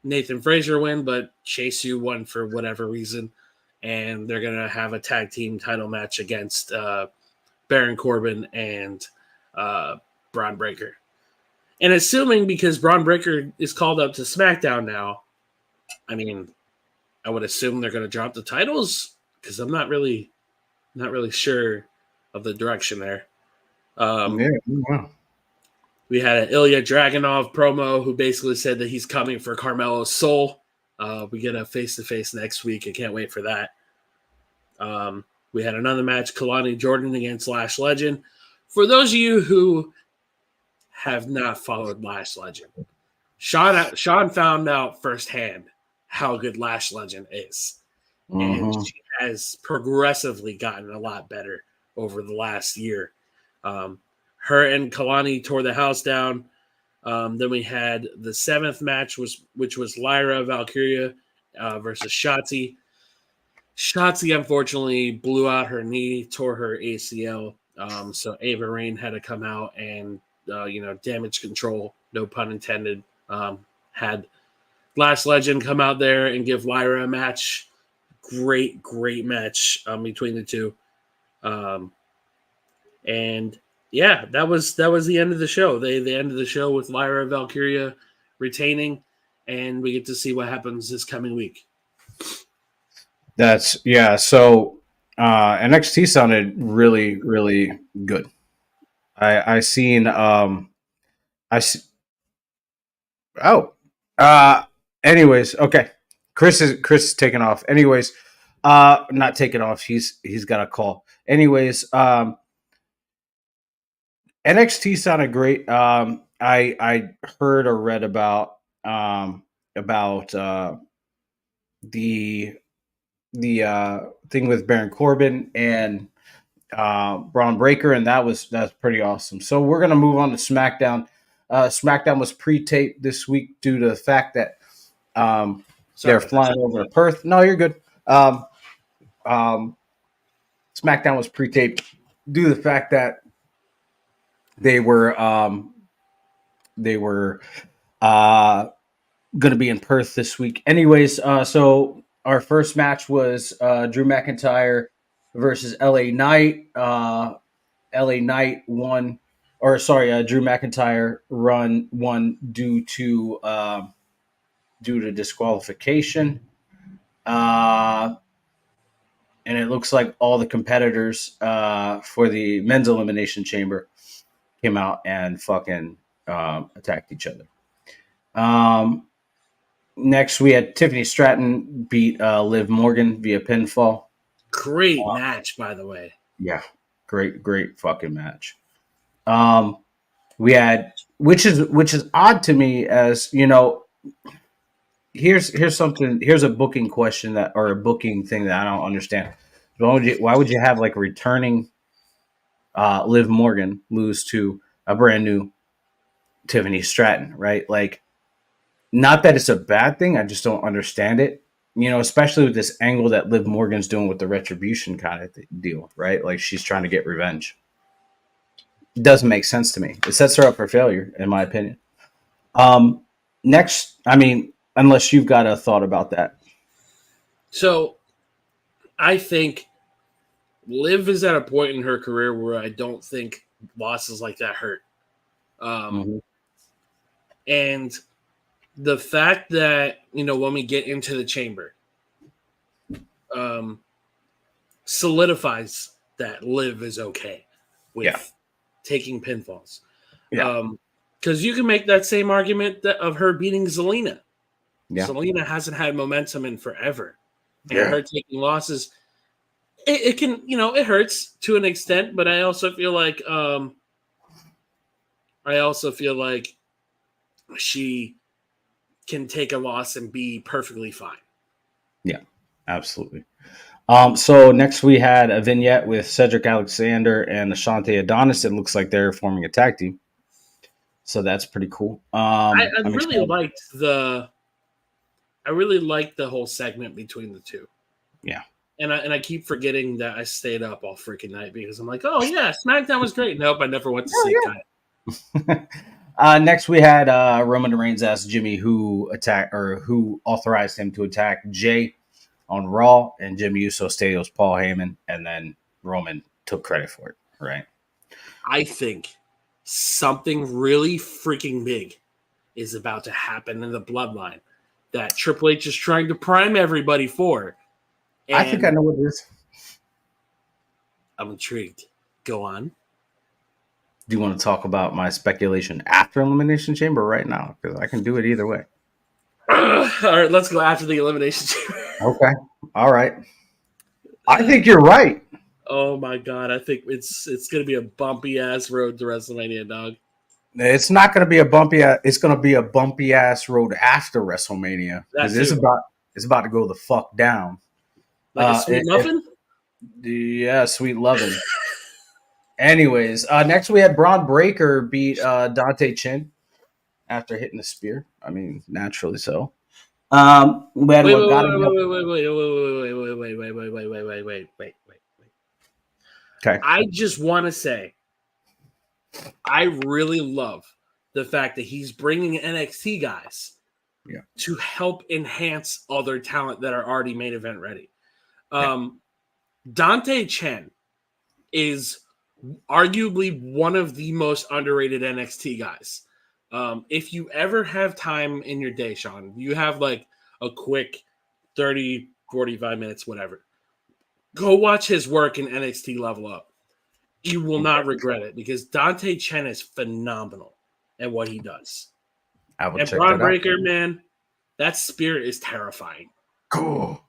Nathan Frazier win, but Chase U won for whatever reason. And they're going to have a tag team title match against Baron Corbin and Braun Breaker. And assuming because Braun Breaker is called up to SmackDown now, I mean, I would assume they're going to drop the titles because I'm not really sure of the direction there. Yeah. Wow. We had an Ilya Dragunov promo who basically said that he's coming for Carmelo's soul. We get a face to face next week. I can't wait for that. We had another match, Kalani Jordan against Lash Legend. For those of you who have not followed Lash Legend, Sean found out firsthand how good Lash Legend is. And Mm-hmm. she has progressively gotten a lot better over the last year. Um, Her and Kalani tore the house down. Then we had the seventh match, which was Lyra Valkyria versus Shotzi. Shotzi unfortunately blew out her knee, tore her ACL. So Ava Rain had to come out and damage control, no pun intended. Had Last Legend come out there and give Lyra a match. Great match between the two. Um, and yeah, that was the end of the show. They ended the show with Lyra Valkyria retaining, and we get to see what happens this coming week. That's yeah. So NXT sounded really, really good. I seen I s- oh uh anyways, okay. Chris is taking off. Anyways, not taking off. He's got a call. Anyways, NXT sounded great. I heard or read about the thing with Baron Corbin and Braun Breaker, and that's pretty awesome. So we're gonna move on to SmackDown. SmackDown was pre-taped this week due to the fact that Sorry they're about that. flying over to Perth. No, you're good. Um, SmackDown was pre-taped due to the fact that they were they were uh, going to be in Perth this week. Anyways, so our first match was Drew McIntyre versus LA Knight. LA Knight won, or sorry, Drew McIntyre won due to disqualification. Uh, and it looks like all the competitors for the men's elimination chamber came out and fucking attacked each other. Um, Next, we had Tiffany Stratton beat Liv Morgan via pinfall. Great match, by the way. Yeah, great fucking match. Um, we had which is odd to me, as you know. Here's a booking question that, or a booking thing that I don't understand. Why would you have like returning Liv Morgan lose to a brand new Tiffany Stratton, right? Like, not that it's a bad thing. I just don't understand it. Especially with this angle that Liv Morgan's doing with the retribution kind of deal, right? Like, she's trying to get revenge. It doesn't make sense to me. It sets her up for failure, in my opinion. Um, Next, I mean, unless you've got a thought about that. So I think Liv is at a point in her career where I don't think losses like that hurt. Mhm. And the fact that, when we get into the chamber, solidifies that Liv is okay with taking pinfalls. Yeah. Because you can make that same argument of her beating Zelina. Yeah. Zelina hasn't had momentum in forever. And Yeah. her taking losses, it can, it hurts to an extent, but I also feel like she can take a loss and be perfectly fine. Yeah, absolutely. So next we had a vignette with Cedric Alexander and Ashante Adonis. It looks like they're forming a tag team. So that's pretty cool. I I'm really excited. liked the whole segment between the two. Yeah. And I keep forgetting that I stayed up all freaking night because I'm like, oh yeah, SmackDown was great. Nope, I never went to sleep. Next we had Roman Reigns asked Jimmy who authorized him to attack Jay on Raw, and Jimmy Uso stated it was Paul Heyman, and then Roman took credit for it. Right. I think something really freaking big is about to happen in the bloodline that Triple H is trying to prime everybody for. And I think I know what it is. I'm intrigued. Go on. Do you want to talk about my speculation after Elimination Chamber right now? Because I can do it either way. All right, let's go after the Elimination Chamber. Okay. All right. I think you're right. Oh my god, I think it's gonna be a bumpy ass road to WrestleMania, dog. It's not going to be a bumpy. It's going to be a bumpy ass road after WrestleMania because it's about to go the fuck down. Like a sweet muffin. Yeah, sweet lovin'. Anyways, next we had Braun Breaker beat Dante Chin after hitting the spear. I mean, naturally so. We had Wait. Okay. I just want to say, I really love the fact that he's bringing NXT guys to help enhance other talent that are already main event ready. Dante Chen is arguably one of the most underrated NXT guys. If you ever have time in your day, Sean, you have like a quick 30, 45 minutes, whatever. Go watch his work in NXT Level Up. You will not regret it because Dante Chen is phenomenal at what he does. I will and check Braun that out. Breaker, man, that spear is terrifying. Cool.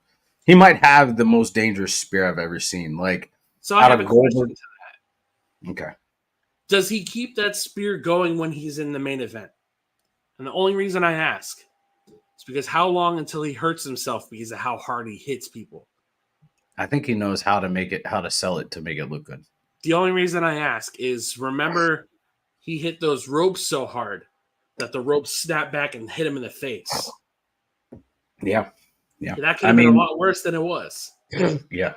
He might have the most dangerous spear I've ever seen. Like, so I have a question to that. Okay. Does he keep that spear going when he's in the main event? And the only reason I ask is because how long until he hurts himself because of how hard he hits people? I think he knows how to sell it to make it look good. The only reason I ask is remember he hit those ropes so hard that the ropes snapped back and hit him in the face. Yeah. That could have been a lot worse than it was. Yeah.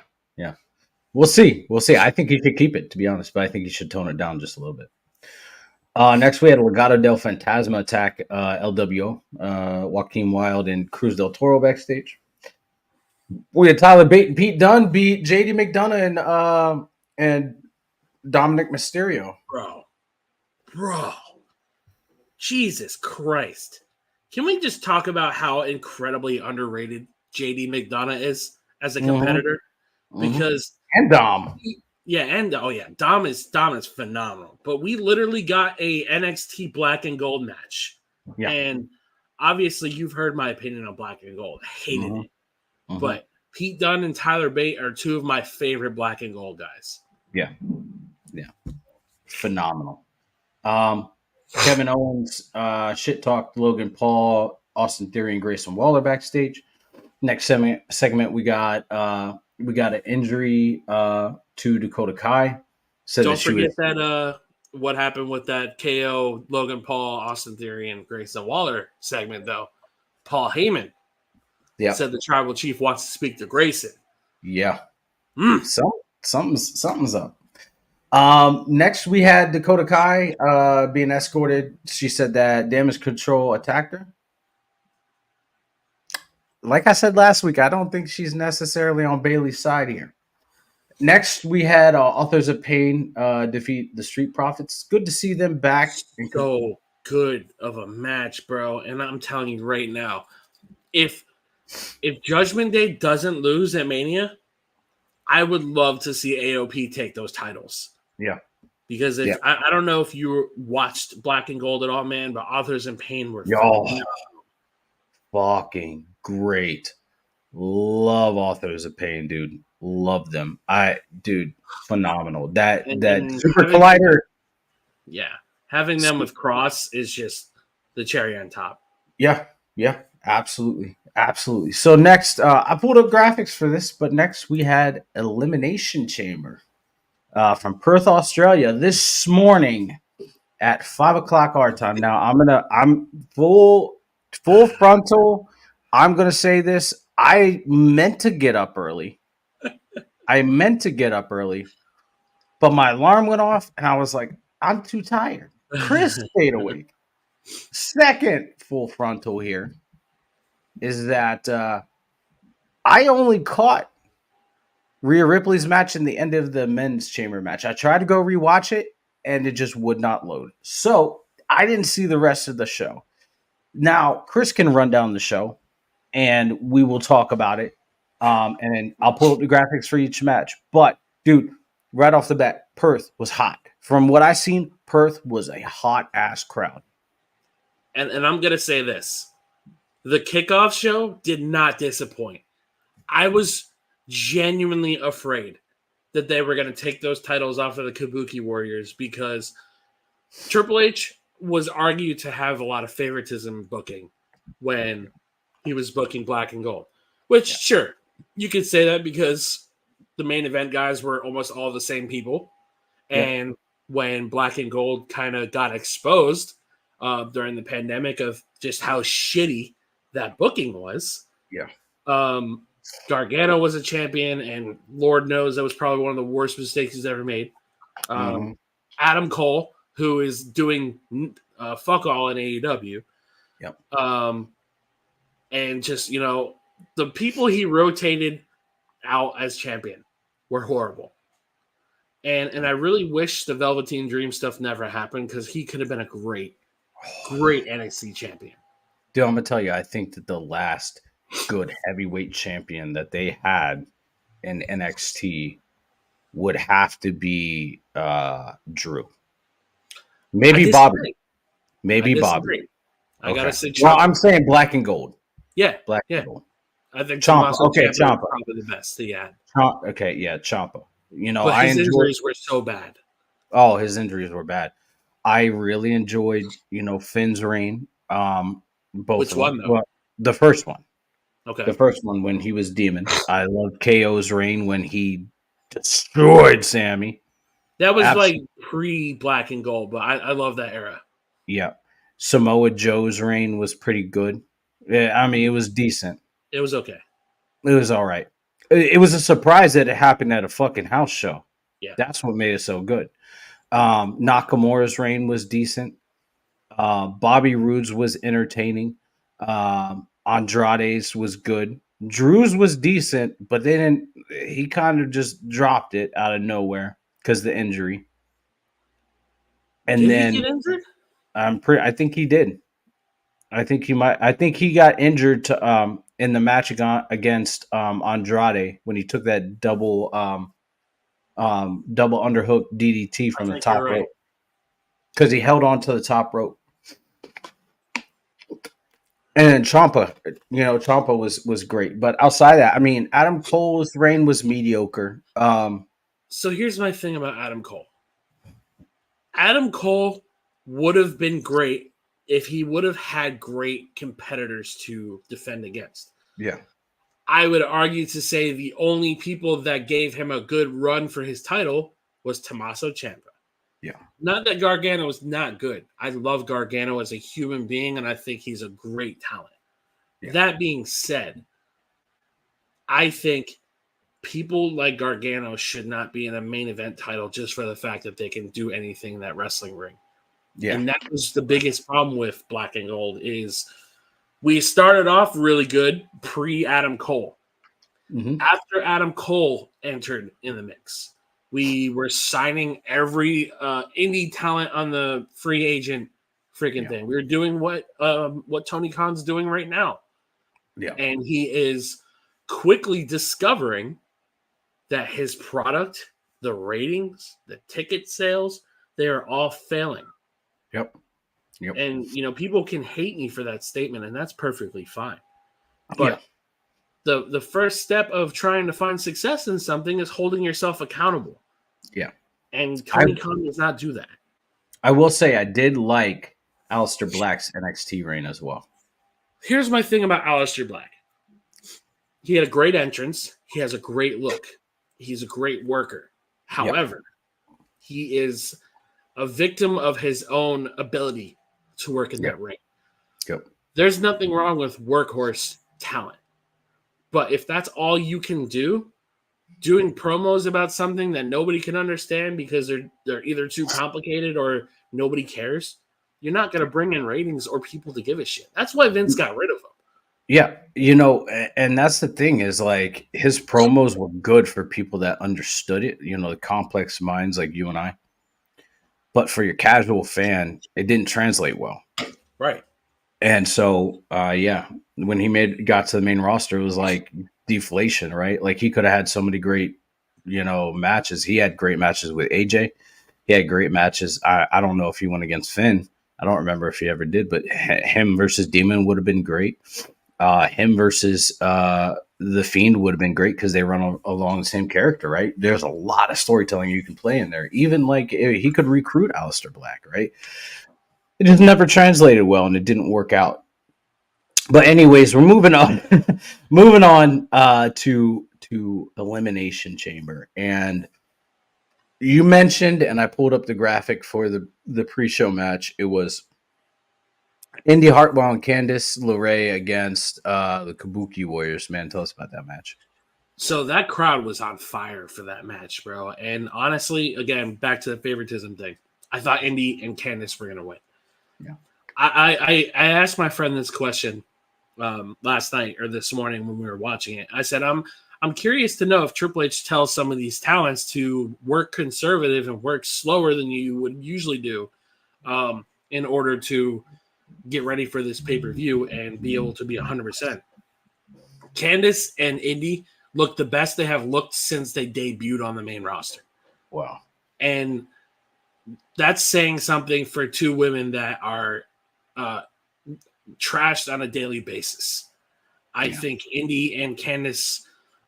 We'll see. I think he should keep it, to be honest, but I think he should tone it down just a little bit. Next, we had Legado del Fantasma attack LWO, Joaquin Wilde and Cruz del Toro backstage. We had Tyler Bate and Pete Dunne beat JD McDonough and Dominic Mysterio. Bro. Jesus Christ. Can we just talk about how incredibly underrated JD McDonough is as a competitor? Mm-hmm. Because and Dom. Dom is phenomenal. But we literally got a NXT Black and Gold match. Yeah. And obviously you've heard my opinion on Black and Gold. I hated it. Mm-hmm. But Pete Dunne and Tyler Bate are two of my favorite Black and Gold guys. Yeah. Phenomenal. Kevin Owens shit talked Logan Paul, Austin Theory, and Grayson Waller backstage. Next segment we got an injury to Dakota Kai. Don't forget that what happened with that KO Logan Paul, Austin Theory, and Grayson Waller segment though. Paul Heyman said the tribal chief wants to speak to Grayson. Yeah. Something's up. Next we had Dakota Kai being escorted. She said that Damage Control attacked her. like I said last week, I don't think she's necessarily on Bailey's side here. Next, we had Authors of Pain defeat the Street Profits. Good to see them back. So good of a match, bro. And I'm telling you right now, if Judgment Day doesn't lose at Mania, I would love to see AOP take those titles. Yeah. Because Yeah. I don't know if you watched Black and Gold at all, man, but Authors in Pain were fucking great. Love Authors of Pain, dude. Love them. Dude, phenomenal. That Super Collider. Having them with Cross is just the cherry on top. Yeah, absolutely. So next, I pulled up graphics for this, but next we had Elimination Chamber from Perth, Australia, this morning at 5:00 our time. Now I'm full frontal. I'm gonna say this. I meant to get up early. But my alarm went off, and I was like, I'm too tired. Chris stayed awake. Second full frontal here is that I only caught Rhea Ripley's match in the end of the men's chamber match. I tried to go rewatch it, and it just would not load. So I didn't see the rest of the show. Now, Chris can run down the show, and we will talk about it. And then I'll pull up the graphics for each match. But, dude, right off the bat, Perth was hot. From what I seen, Perth was a hot-ass crowd. And I'm going to say this. The kickoff show did not disappoint. I was genuinely afraid that they were going to take those titles off of the Kabuki Warriors because Triple H was argued to have a lot of favoritism booking when he was booking Black and Gold. Which, sure, you could say that because the main event guys were almost all the same people. And when Black and Gold kind of got exposed during the pandemic of just how shitty that booking was. Gargano was a champion, and Lord knows that was probably one of the worst mistakes he's ever made. Adam Cole, who is doing fuck all in AEW. And just, the people he rotated out as champion were horrible. And I really wish the Velveteen Dream stuff never happened because he could have been a great NXT champion. Dude, I'm going to tell you, I think that the last good heavyweight champion that they had in NXT would have to be Drew. Maybe Bobby. Bobby. I gotta say, well, I'm saying Black and Gold. Black and Gold. I think Ciampa. Okay, Ciampa. Probably the best. Ciampa. But his injuries were so bad. Oh, his injuries were bad. I really enjoyed, Finn's reign. Which one though? Well, the first one. Okay. The first one when he was Demon. I loved KO's reign when he destroyed Sammy. That was like pre-Black and Gold, but I love that era. Yeah. Samoa Joe's reign was pretty good. Yeah, I mean, it was decent. It was okay. It was all right. It was a surprise that it happened at a fucking house show. Yeah. That's what made it so good. Nakamura's reign was decent. Bobby Roode's was entertaining. Andrade's was good. Drew's was decent, but he kind of just dropped it out of nowhere because of the injury. And did he get injured? I think he did. I think he got injured in the match against Andrade when he took that double underhook DDT from the top rope because he held on to the top rope. And then Ciampa, was great. But outside of that, I mean, Adam Cole's reign was mediocre. So here's my thing about Adam Cole. Adam Cole would have been great if he would have had great competitors to defend against. Yeah. I would argue to say the only people that gave him a good run for his title was Tommaso Ciampa. Yeah. Not that Gargano is not good. I love Gargano as a human being, and I think he's a great talent. Yeah. That being said, I think people like Gargano should not be in a main event title just for the fact that they can do anything in that wrestling ring. Yeah. And that was the biggest problem with Black and Gold is We started off really good pre-Adam Cole. Mm-hmm. After Adam Cole entered in the mix, we were signing every indie talent on the free agent freaking thing. We were doing what Tony Khan's doing right now. Yeah. And he is quickly discovering that his product, the ratings, the ticket sales, they are all failing. Yep. And, people can hate me for that statement, and that's perfectly fine. But the first step of trying to find success in something is holding yourself accountable. Yeah. And Tony Khan does not do that. I will say I did like Aleister Black's NXT reign as well. Here's my thing about Aleister Black. He had a great entrance. He has a great look. He's a great worker. However, he is a victim of his own ability to work in that ring. There's nothing wrong with workhorse talent. But if that's all you can do, doing promos about something that nobody can understand because they're either too complicated or nobody cares, you're not going to bring in ratings or people to give a shit. That's why Vince got rid of him. Yeah, and that's the thing is like his promos were good for people that understood it, the complex minds like you and I. But for your casual fan, it didn't translate well. Right. And so, when he got to the main roster, it was like deflation, right? Like he could have had so many great, matches. He had great matches with AJ. He had great matches. I don't know if he went against Finn. I don't remember if he ever did, but him versus Demon would have been great. Him versus The Fiend would have been great because they run along the same character, right? There's a lot of storytelling you can play in there. Even like he could recruit Aleister Black, right? It just never translated well, and it didn't work out. But anyways, we're moving on, to Elimination Chamber, and you mentioned, and I pulled up the graphic for the pre-show match. It was Indy Hartwell and Candice LeRae against the Kabuki Warriors. Man, tell us about that match. So that crowd was on fire for that match, bro. And honestly, again, back to the favoritism thing. I thought Indy and Candice were going to win. Yeah. I asked my friend this question last night or this morning when we were watching it. I said, I'm curious to know if Triple H tells some of these talents to work conservative and work slower than you would usually do in order to get ready for this pay-per-view and be able to be 100%. Candice and Indy look the best they have looked since they debuted on the main roster. Wow. And that's saying something for two women that are trashed on a daily basis. I think Indy and Candice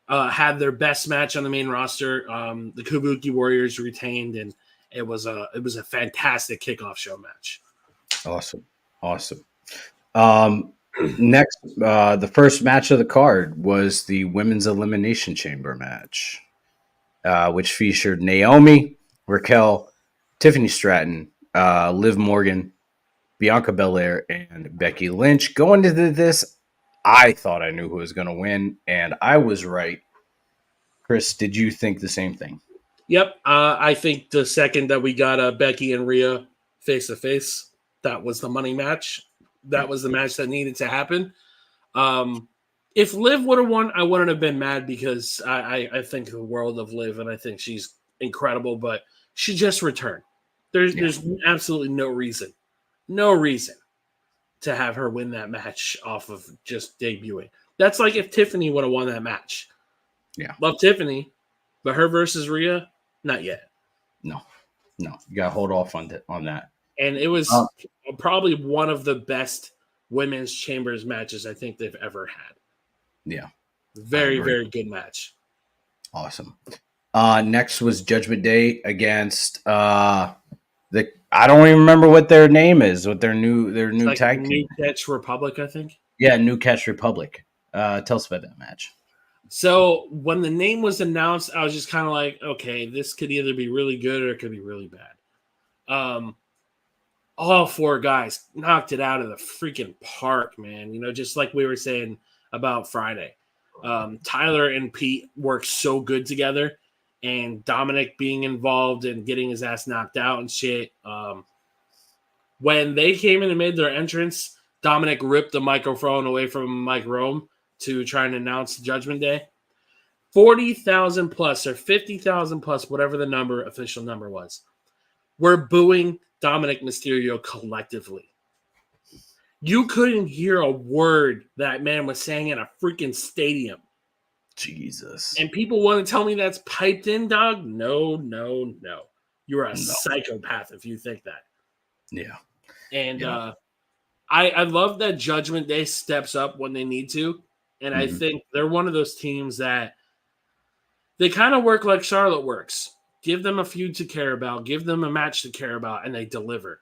had their best match on the main roster. The Kabuki Warriors retained, and it was a fantastic kickoff show match. Awesome. Next, the first match of the card was the Women's Elimination Chamber match, which featured Naomi, Raquel, Tiffany Stratton, Liv Morgan, Bianca Belair, and Becky Lynch. Going into this, I thought I knew who was going to win, and I was right. Chris, did you think the same thing? Yep. I think the second that we got Becky and Rhea face-to-face, that was the money match. That was the match that needed to happen. If Liv would have won, I wouldn't have been mad because I think the world of Liv, and I think she's incredible, but she just returned. There's absolutely no reason to have her win that match off of just debuting. That's like if Tiffany would have won that match. Yeah. Love Tiffany, but her versus Rhea, not yet. No. You got to hold off on that. And it was probably one of the best women's chambers matches I think they've ever had. Yeah. Very, very good match. Awesome. Next was Judgment Day against I don't even remember what their name is, what their new Like tag team. New Catch Republic, I think. Yeah, New Catch Republic. Tell us about that match. So when the name was announced, I was just kind of like, okay, this could either be really good or it could be really bad. All four guys knocked it out of the freaking park, man. Just like we were saying about Friday. Tyler and Pete worked so good together, and Dominic being involved and getting his ass knocked out and shit. When they came in and made their entrance, Dominic ripped the microphone away from Mike Rome to try and announce Judgment Day. 40,000 plus or 50,000 plus, whatever the official number was, were booing Dominic Mysterio collectively. You couldn't hear a word that man was saying in a freaking stadium. Jesus. And people want to tell me that's piped in, dog? No. You're a psychopath if you think that. Yeah. And I love that Judgment Day steps up when they need to. And I think they're one of those teams that they kind of work like Charlotte works. Give them a feud to care about. Give them a match to care about, and they deliver.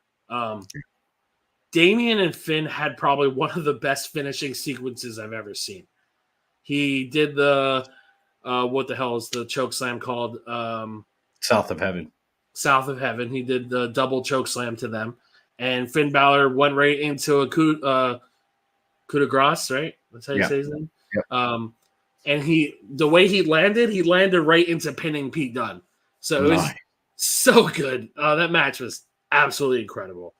Damian and Finn had probably one of the best finishing sequences I've ever seen. He did the what the hell is the choke slam called? South of Heaven. South of Heaven. He did the double choke slam to them, and Finn Balor went right into a coup de grace, right? That's how you say his name. Yep. And the way he landed right into pinning Pete Dunne. So it was so good. That match was absolutely incredible.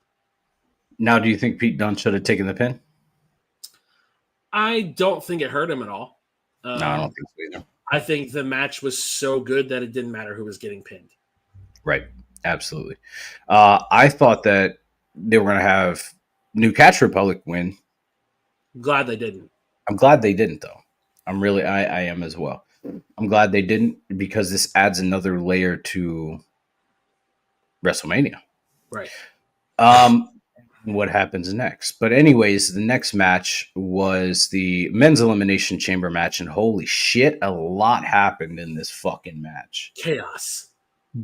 Now, do you think Pete Dunne should have taken the pin? I don't think it hurt him at all. No, I don't think so either. I think the match was so good that it didn't matter who was getting pinned. Right. Absolutely. I thought that they were going to have New Catch Republic win. Glad they didn't. I'm glad they didn't, though. I am as well. I'm glad they didn't because this adds another layer to WrestleMania. Right. What happens next? But anyways, the next match was the men's elimination chamber match, and holy shit, a lot happened in this fucking match. Chaos.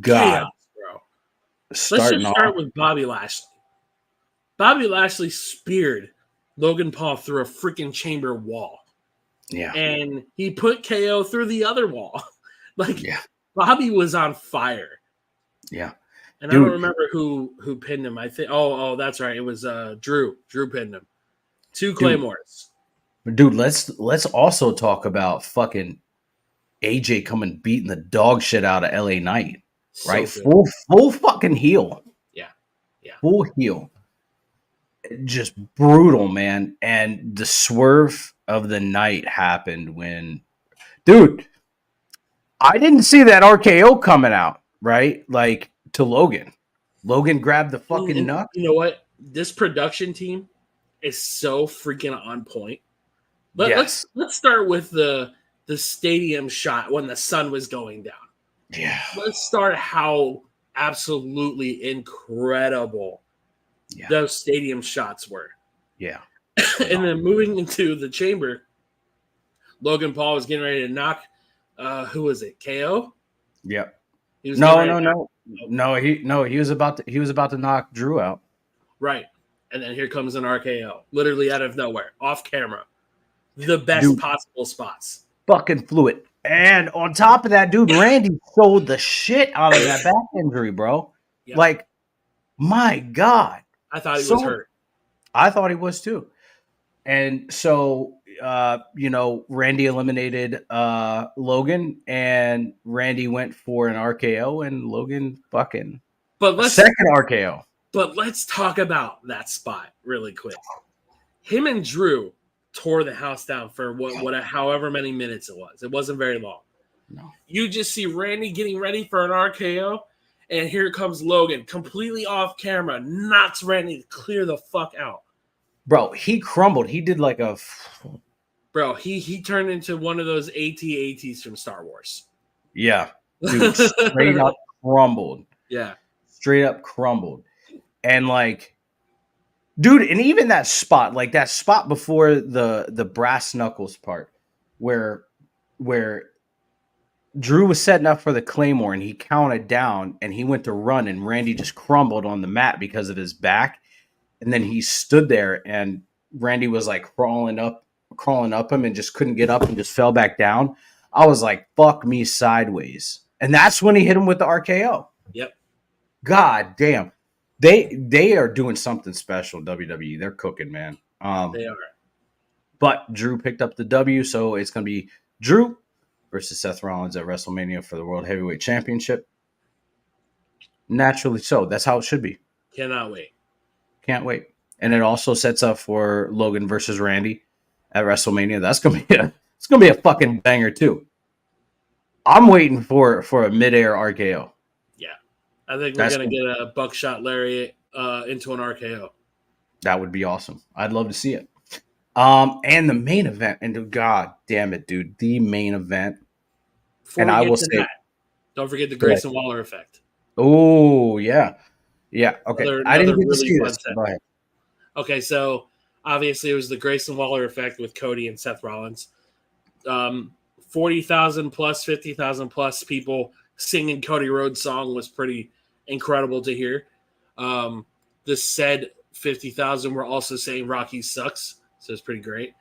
God, chaos, bro. Let's just start with Bobby Lashley. Bobby Lashley speared Logan Paul through a freaking chamber wall. Yeah. And he put KO through the other wall. Bobby was on fire. Yeah. And dude, I don't remember who pinned him. I think oh, that's right. It was Drew. Drew pinned him. 2 Claymores. Dude, let's also talk about fucking AJ coming beating the dog shit out of LA Knight. Right? So full fucking heel. Yeah. Yeah. Full heel. Just brutal, man. And the swerve of the night happened when, dude, I didn't see that RKO coming out, right? Like to Logan. Logan grabbed the fucking nut. You know what? This production team is so freaking on point. Let's start with the stadium shot when the sun was going down. Yeah. Let's start how absolutely incredible those stadium shots were. Yeah. And then moving into the chamber, Logan Paul was getting ready to knock who was it? KO? Yep. He was he was about to knock Drew out. Right. And then here comes an RKO. Literally out of nowhere. Off camera. The best possible spots. Fucking fluid. And on top of that, dude, Randy sold the shit out of that back injury, bro. Yep. Like, my God. I thought he was hurt. I thought he was too. And so, Randy eliminated Logan, and Randy went for an RKO, and Logan fucking second RKO. But let's talk about that spot really quick. Him and Drew tore the house down for however many minutes it was. It wasn't very long. No. You just see Randy getting ready for an RKO, and here comes Logan, completely off camera, knocks Randy to clear the fuck out. Bro, he crumbled. He did like a... Bro, he turned into one of those AT-ATs from Star Wars. Yeah. Dude, straight up crumbled. Yeah. Straight up crumbled. And like... Dude, and even that spot, like that spot before the brass knuckles part, where Drew was setting up for the Claymore and he counted down and he went to run and Randy just crumbled on the mat because of his back. And then he stood there and Randy was like crawling up him and just couldn't get up and just fell back down. I was like, fuck me sideways. And that's when he hit him with the RKO. Yep. God damn. They are doing something special, WWE. They're cooking, man. They are. But Drew picked up the W, so it's going to be Drew versus Seth Rollins at WrestleMania for the World Heavyweight Championship. Naturally so. That's how it should be. Cannot wait. Can't wait. and it also sets up for Logan versus Randy at WrestleMania. That's gonna be a fucking banger too. I'm waiting for a midair RKO. Yeah, I think we're That's gonna get a buckshot lariat into an RKO. that would be awesome. I'd love to see it. And the main event, and God damn it, dude, the main event. Before And we I get will to say, that, don't forget the right. Grayson Waller effect. Oh yeah, yeah. Okay, I didn't Another get to really see fun this. Go segment. ahead. Okay, so obviously it was the Grayson Waller effect with Cody and Seth Rollins. 40,000 plus, 50,000 plus people singing Cody Rhodes' song was pretty incredible to hear. The said 50,000 were also saying Rocky sucks, so it's pretty great.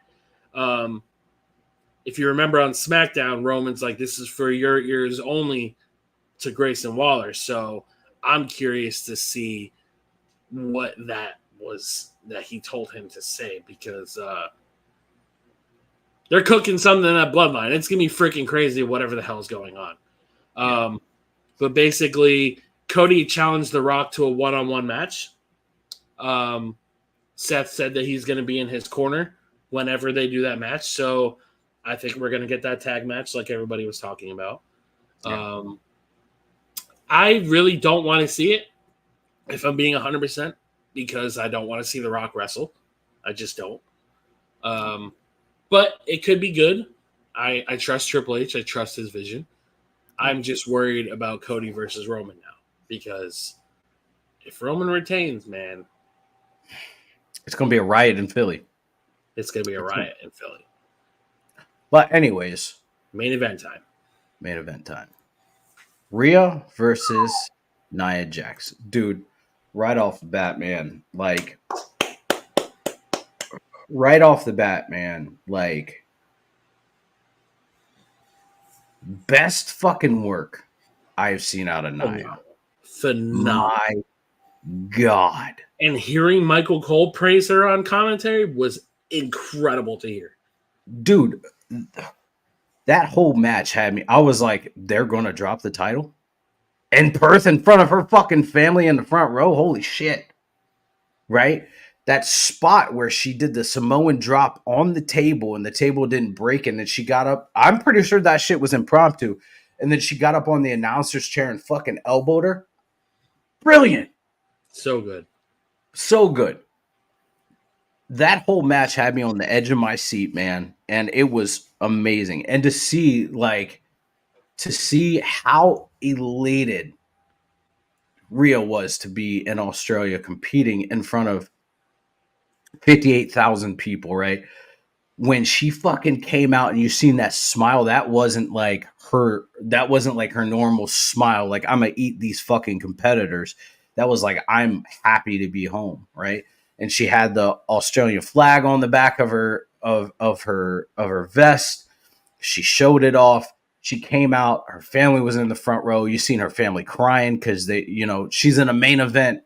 If you remember on SmackDown, Roman's like, this is for your ears only to Grayson Waller. So I'm curious to see what that was that he told him to say because they're cooking something in that bloodline. It's going to be freaking crazy, whatever the hell is going on. But basically, Cody challenged The Rock to a one-on-one match. Seth said that he's going to be in his corner whenever they do that match. So I think we're going to get that tag match like everybody was talking about. Yeah. I really don't want to see it, if I'm being 100%, because I don't want to see The Rock wrestle. I just don't. But it could be good. I trust Triple H. I trust his vision. I'm just worried about Cody versus Roman now because if Roman retains, man, It's gonna be a riot in Philly. it's going to be a riot in Philly. But anyways, Main event time. main event time. Rhea versus Nia Jax. Dude, right off the bat, man. Like, right off the bat, man. Like, best fucking work I've seen out of Nia. Phenomenal. My God. And hearing Michael Cole praise her on commentary was incredible to hear. Dude, that whole match had me. I was like, they're gonna drop the title in Perth in front of her fucking family in the front row. Holy shit. Right? That spot where she did the Samoan drop on the table and the table didn't break, and then she got up. I'm pretty sure that shit was impromptu. And then she got up on the announcer's chair and fucking elbowed her. Brilliant. So good. So good. That whole match had me on the edge of my seat, man. And it was amazing. And to see how elated Rhea was to be in Australia competing in front of 58,000 people, right? When she fucking came out and you seen that smile, that wasn't like her normal smile. Like, I'm gonna eat these fucking competitors. That was like, I'm happy to be home, right? And she had the Australian flag on the back of her vest. She showed it off. She came out. Her family was in the front row. You seen her family crying because she's in a main event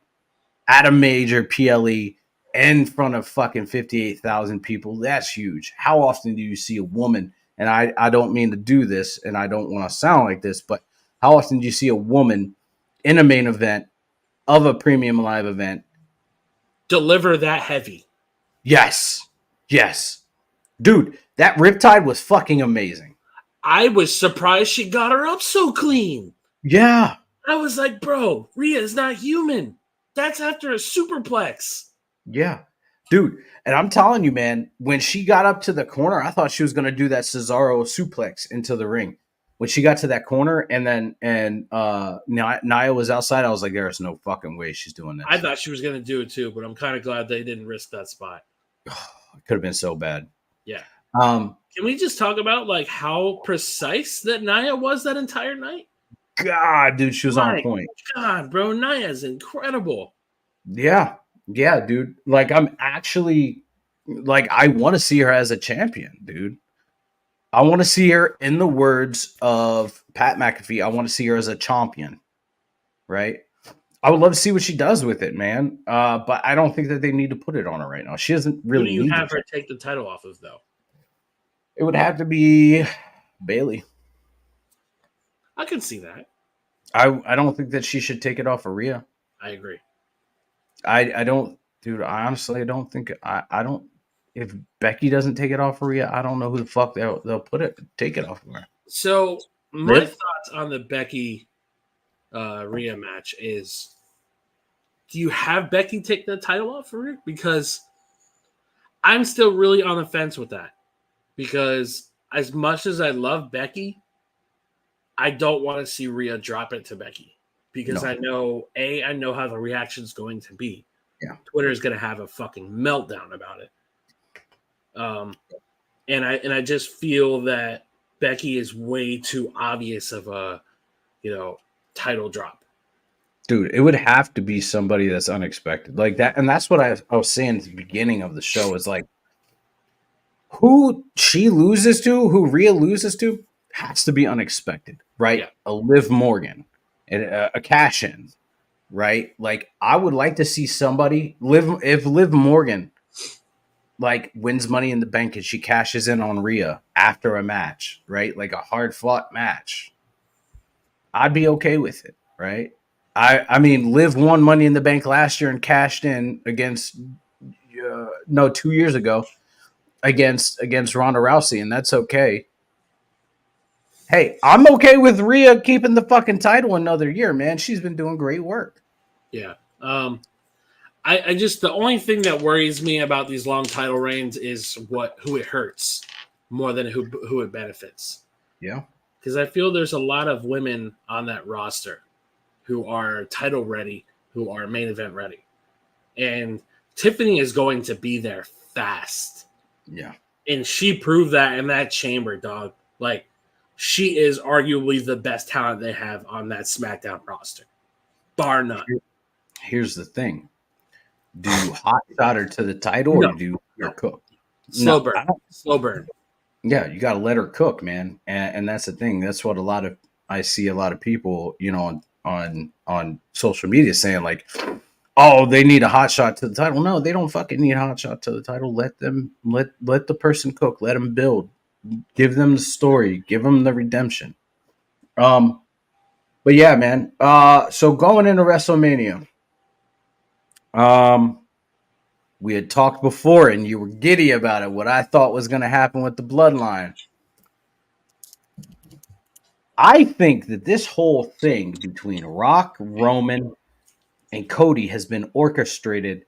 at a major PLE in front of fucking 58,000 people. That's huge. How often do you see a woman? And I don't mean to do this, and I don't want to sound like this, but how often do you see a woman in a main event of a premium live event Deliver that heavy. Yes. Yes. Dude, that Riptide was fucking amazing. I was surprised she got her up so clean. Yeah. I was like, bro, Rhea is not human. That's after a superplex. Yeah. Dude, and I'm telling you, man, when she got up to the corner, I thought she was going to do that Cesaro suplex into the ring. When she got to that corner and Nia was outside, I was like, there's no fucking way she's doing this. I thought she was going to do it too, but I'm kind of glad they didn't risk that spot. It could have been so bad. Yeah. Can we just talk about like how precise that Nia was that entire night? God, dude, she was on point. God, bro, Nia's incredible. Yeah. Yeah, dude. Like, I'm actually like, I want to see her as a champion, dude. I want to see her, in the words of Pat McAfee, I want to see her as a champion, right? I would love to see what she does with it, man. But I don't think that they need to put it on her right now. She doesn't really Who do you need have to. her take the title off of, though? It would have to be Bailey. I can see that. I don't think that she should take it off of Rhea. I agree. I don't. Dude, I honestly don't think I don't. If Becky doesn't take it off of Rhea, I don't know who the fuck they'll take it off of her. So my Liv? thoughts on the Becky Rhea match is: do you have Becky take the title off for her? Because I'm still really on the fence with that. Because as much as I love Becky, I don't want to see Rhea drop it to Becky because No. I know how the reaction is going to be. Yeah. Twitter is going to have a fucking meltdown about it. And I just feel that Becky is way too obvious of a, title drop. Dude, it would have to be somebody that's unexpected like that, and that's what I was saying at the beginning of the show. Is like who she loses to, who Rhea loses to, has to be unexpected, right? Yeah. A Liv Morgan, a cash in, right? Like I would like to see somebody if Liv Morgan like wins Money in the Bank and she cashes in on Rhea after a match, right? Like a hard fought match. I'd be okay with it, right? I mean, Liv won Money in the Bank last year and cashed in against 2 years ago against Ronda Rousey, and that's okay. Hey, I'm okay with Rhea keeping the fucking title another year, man. She's been doing great work. Yeah. I just the only thing that worries me about these long title reigns is who it hurts more than who it benefits. Yeah. Because I feel there's a lot of women on that roster who are title ready, who are main event ready. And Tiffany is going to be there fast. Yeah. And she proved that in that chamber, dog. Like, she is arguably the best talent they have on that SmackDown roster. Bar none. Here's the thing. Do you hot shot her to the title or do you cook? Slow burn. Slow burn. Yeah, you got to let her cook, man. And that's the thing. That's what I see a lot of people, on social media saying like, oh, they need a hot shot to the title. No, they don't fucking need a hot shot to the title. Let the person cook. Let them build. Give them the story. Give them the redemption. But yeah, man. So going into WrestleMania, we had talked before, and you were giddy about it. What I thought was going to happen with the Bloodline. I think that this whole thing between Rock, Roman, and Cody has been orchestrated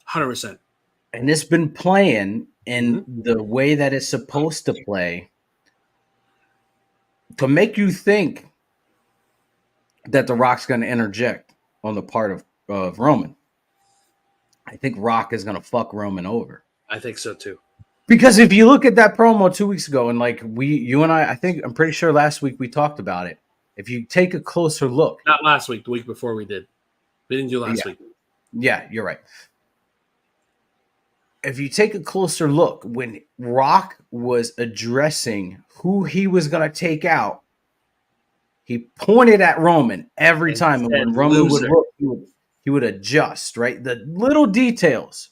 100%. and it's been playing in the way that it's supposed to play to make you think that the Rock's going to interject on the part of Roman. I think Rock is going to fuck Roman over. I think so too. Because if you look at that promo 2 weeks ago, and like you and I think I'm pretty sure last week we talked about it. If you take a closer look, not last week, the week before we did. We didn't do last week. Yeah, you're right. If you take a closer look, when Rock was addressing who he was going to take out, he pointed at Roman every time, and when Roman would look, he would adjust. Right, the little details.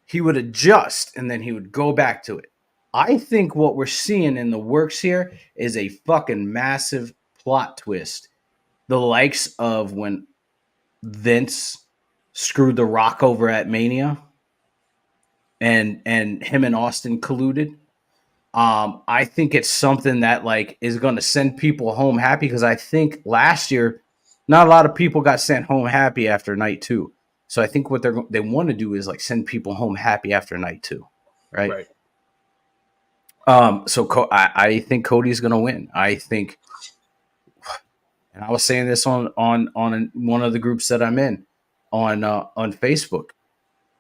He would adjust and then he would go back to it. I think what we're seeing in the works here is a fucking massive plot twist. The likes of when Vince screwed The Rock over at Mania and him and Austin colluded. I think it's something that like is going to send people home happy because I think last year not a lot of people got sent home happy after night 2. So I think what they want to do is like send people home happy after night 2, right? So I think Cody's going to win. I think, and I was saying this on one of the groups that I'm in on Facebook,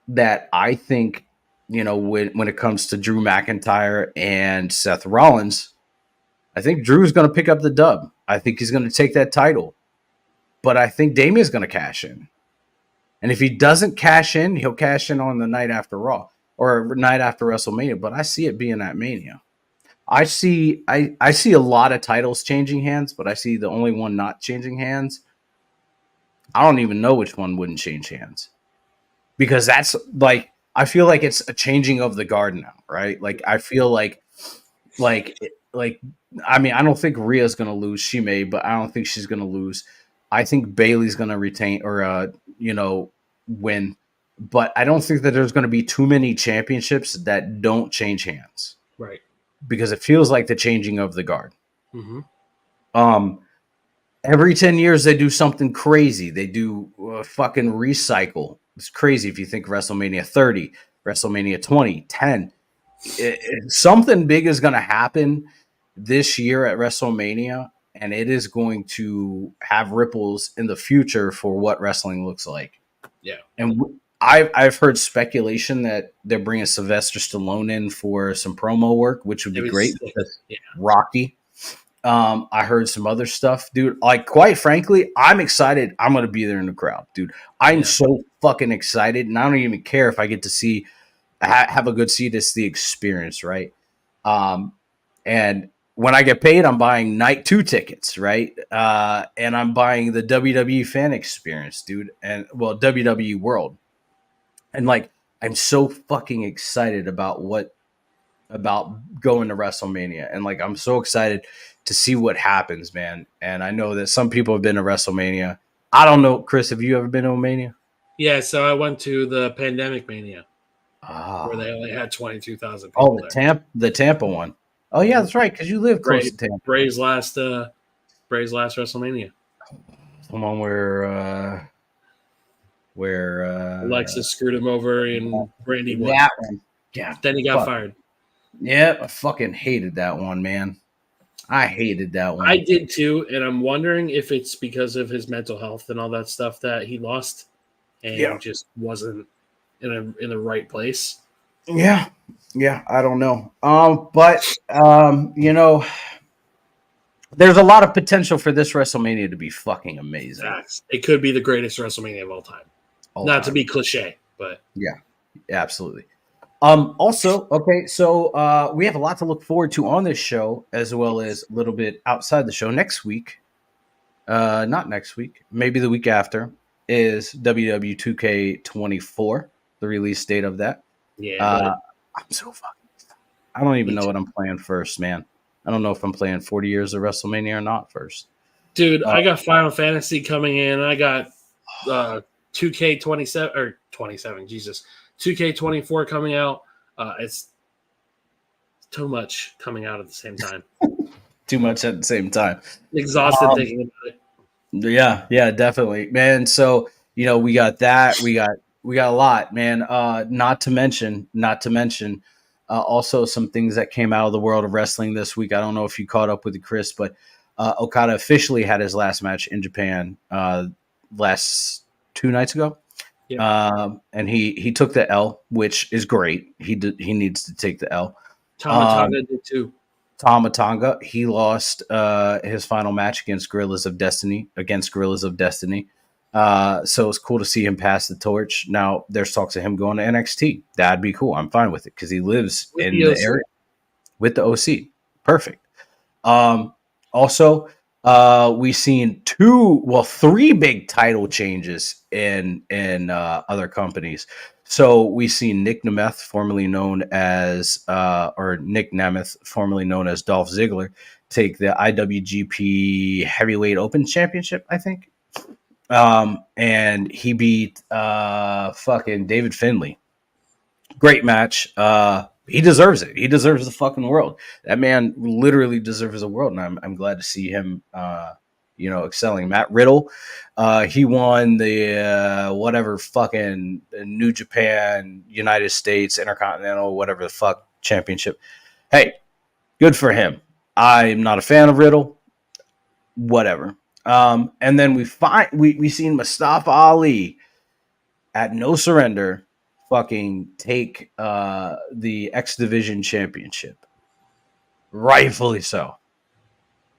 that I think when it comes to Drew McIntyre and Seth Rollins, I think Drew's going to pick up the dub. I think he's going to take that title, but I think Damien's going to cash in. And if he doesn't cash in, he'll cash in on the night after Raw or night after WrestleMania. But I see it being at Mania. I see a lot of titles changing hands, but I see the only one not changing hands. I don't even know which one wouldn't change hands. Because that's like, I feel like it's a changing of the guard now, right? Like, I feel like, I mean, I don't think Rhea's going to lose. She may, but I don't think she's going to lose. I think Bayley's going to retain or, win. but I don't think that there's going to be too many championships that don't change hands Right. because it feels like the changing of the guard. Mm-hmm. Um, every 10 years they do something crazy. They do fucking recycle. It's crazy if you think WrestleMania 30, WrestleMania 20, 10. Something big is going to happen this year at WrestleMania, and it is going to have ripples in the future for what wrestling looks like. Yeah. And I've heard speculation that they're bringing Sylvester Stallone in for some promo work, which would be great because Yeah. Rocky. I heard some other stuff, dude. Like, quite frankly, I'm excited. I'm gonna be there in the crowd, dude. I'm so fucking excited, and I don't even care if I get to see have a good seat. It's the experience, right? And when I get paid, I'm buying night 2 tickets, right? And I'm buying the WWE fan experience, dude, and well, WWE World, and like, I'm so fucking excited about going to WrestleMania, and like, I'm so excited to see what happens, man. And I know that some people have been to WrestleMania. I don't know, Chris, have you ever been to a Mania? Yeah. So I went to the Pandemic Mania where Ah, they only had 22,000 oh, people there. the Tampa one. Oh yeah, that's right, because you live close to Tampa. Bray's last WrestleMania. The one where Alexis screwed him over and Randy won. that one. Yeah. Then he got fired. Yeah, I fucking hated that one, man. I hated that one. I did too, and I'm wondering if it's because of his mental health and all that stuff that he lost and just wasn't in the right place. Yeah, I don't know. But you know, there's a lot of potential for this WrestleMania to be fucking amazing. It could be the greatest WrestleMania of all time. Not to be cliche, but yeah, absolutely. Also, okay, so we have a lot to look forward to on this show, as well as a little bit outside the show. Next week, not next week, maybe the week after, is WWE 2K24, the release date of that. Yeah, I'm so fucking excited. I don't even know what I'm playing first, man. I don't know if I'm playing 40 years of WrestleMania or not first. Dude, I got Final Fantasy coming in. I got 2K27 or 27, Jesus. 2K24 coming out. It's too much coming out at the same time. Too much at the same time. Exhausted thinking about it. Yeah, definitely, man. So we got that. We got a lot, man. Not to mention, also some things that came out of the world of wrestling this week. I don't know if you caught up with it, Chris, but Okada officially had his last match in Japan last 2 nights ago. Yeah. And he took the L, which is great. He needs to take the L. Tama Tonga did too. Tama Tonga, he lost his final match against Gorillas of Destiny. So it's cool to see him pass the torch. Now there's talks of him going to NXT. That'd be cool. I'm fine with it because he lives in the area with the OC. Perfect. Also, we've seen 3 big title changes in other companies. So we've seen Nick Nemeth, formerly known as Dolph Ziggler, take the IWGP Heavyweight Open Championship, I think. And he beat fucking David Finlay. Great match. He deserves it. He deserves the fucking world. That man literally deserves the world, and I'm glad to see him excelling. Matt Riddle, he won the whatever fucking New Japan, United States, Intercontinental, whatever the fuck championship. Hey, good for him. I'm not a fan of Riddle. Whatever. And then we seen Mustafa Ali at No Surrender fucking take the X Division Championship. Rightfully so.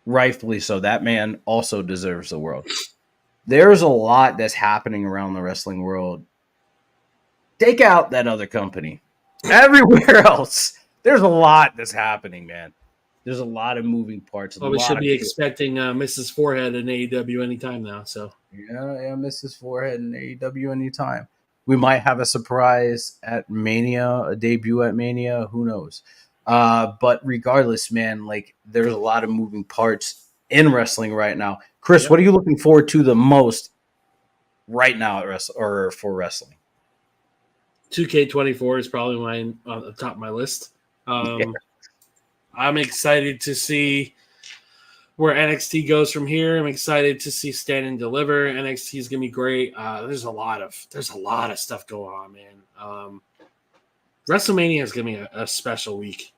That man also deserves the world. There's a lot that's happening around the wrestling world. Take out that other company. Everywhere else, there's a lot that's happening, man. There's a lot of moving parts. Well, we should be expecting Mrs. Forehead in AEW anytime now. So yeah, Mrs. Forehead in AEW anytime. We might have a surprise at Mania, a debut at Mania. Who knows? But regardless, man, like, there's a lot of moving parts in wrestling right now. Chris, what are you looking forward to the most right now for wrestling? 2K24 is probably mine on the top of my list. Yeah. I'm excited to see where NXT goes from here. I'm excited to see Stand and Deliver. NXT is gonna be great. There's a lot of stuff going on, man. WrestleMania is gonna be a special week.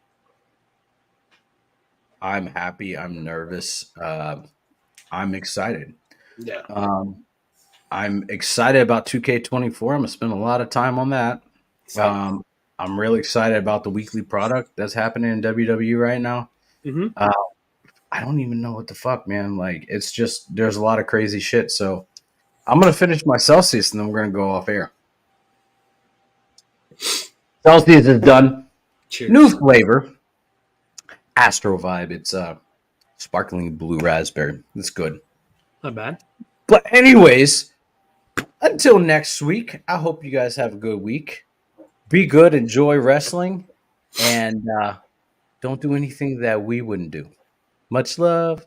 I'm happy. I'm nervous. I'm excited. Yeah. I'm excited about 2K24. I'm gonna spend a lot of time on that. Um, I'm really excited about the weekly product that's happening in WWE right now. Mm-hmm. I don't even know what the fuck, man. Like, it's just there's a lot of crazy shit. So I'm gonna finish my Celsius and then we're gonna go off air. Celsius is done. Cheers. New flavor, Astro Vibe. It's sparkling blue raspberry. It's good. Not bad. But anyways, until next week, I hope you guys have a good week. Be good, enjoy wrestling, and don't do anything that we wouldn't do. Much love.